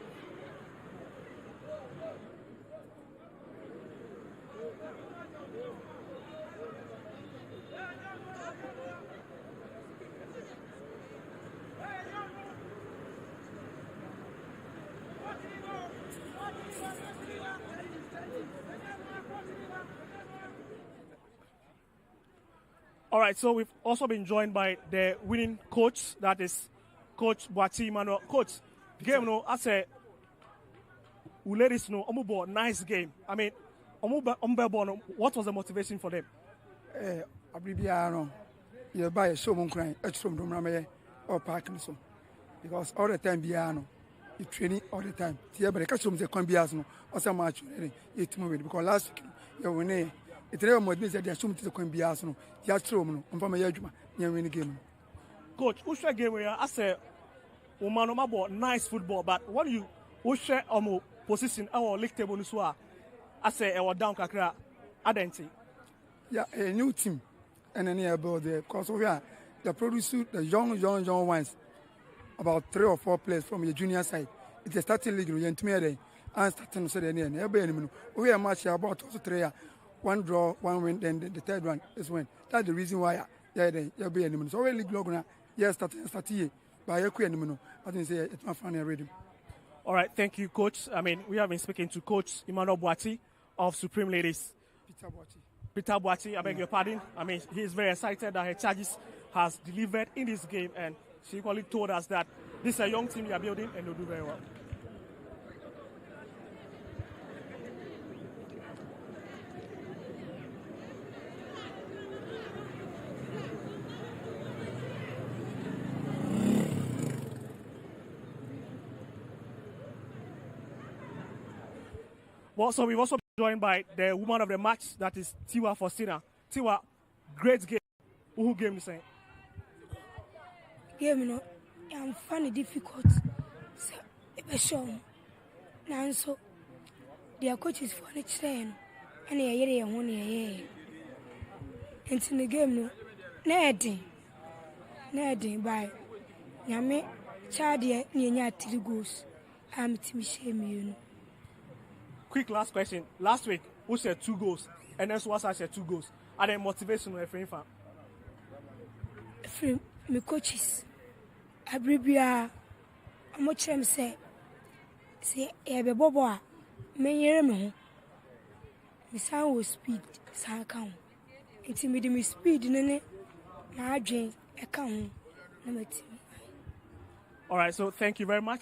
All right, so we've also been joined by the winning coach, that is Coach Boati Emmanuel. Coach, game no, I say, we ladies know, nice game. What was the motivation for them?
You buy a show crying, or parking so. Because all the time, you training all the time. But the customers can be as no, or some much, because last week, you were it never means that they assume to the be as no, just throw no, and from a judgment, you win the game.
Coach, who share game where I say, nice football, but what do you who share position our league table nuswa? I say our down kakra identity.
Yeah, a new team, and then about the because we are the produce the young ones, about 3 or 4 players from your junior side. It's a starting league, and starting to say the name. We are match about 3. 1 draw, 1 win, then the third one is win. That's the reason why you'll be any minute. So we league log yes, start here. But you can't I think say it's not funny already.
All right, thank you, Coach. We have been speaking to Coach Emmanuel Boati of Supreme Ladies. Peter Boati, I beg your pardon. He is very excited that her charges has delivered in this game, and she equally told us that this is a young team you are building and they'll do very well. Well, so we've also been joined by the woman of the match, that is Tiwa Faustina. Tiwa, Great game. Who game the same?
Game no, I'm funny difficult. So, it was shown. Now so, their coach is funny train, and a year and 1 year. And in the game no, Neddy by Yame, Chadia, near 3 goals. I'm Timmy shame you.
Quick last question. Last week, who said 2 goals? And then Swasa said 2 goals. Are they motivational for fan?
From my coaches, Abribia, I'm what I'm say, Ebe Boboa, Mayeremo. The sound was speed, sound count. It's me speed, nene, my dream, account.
All right, so thank you very much.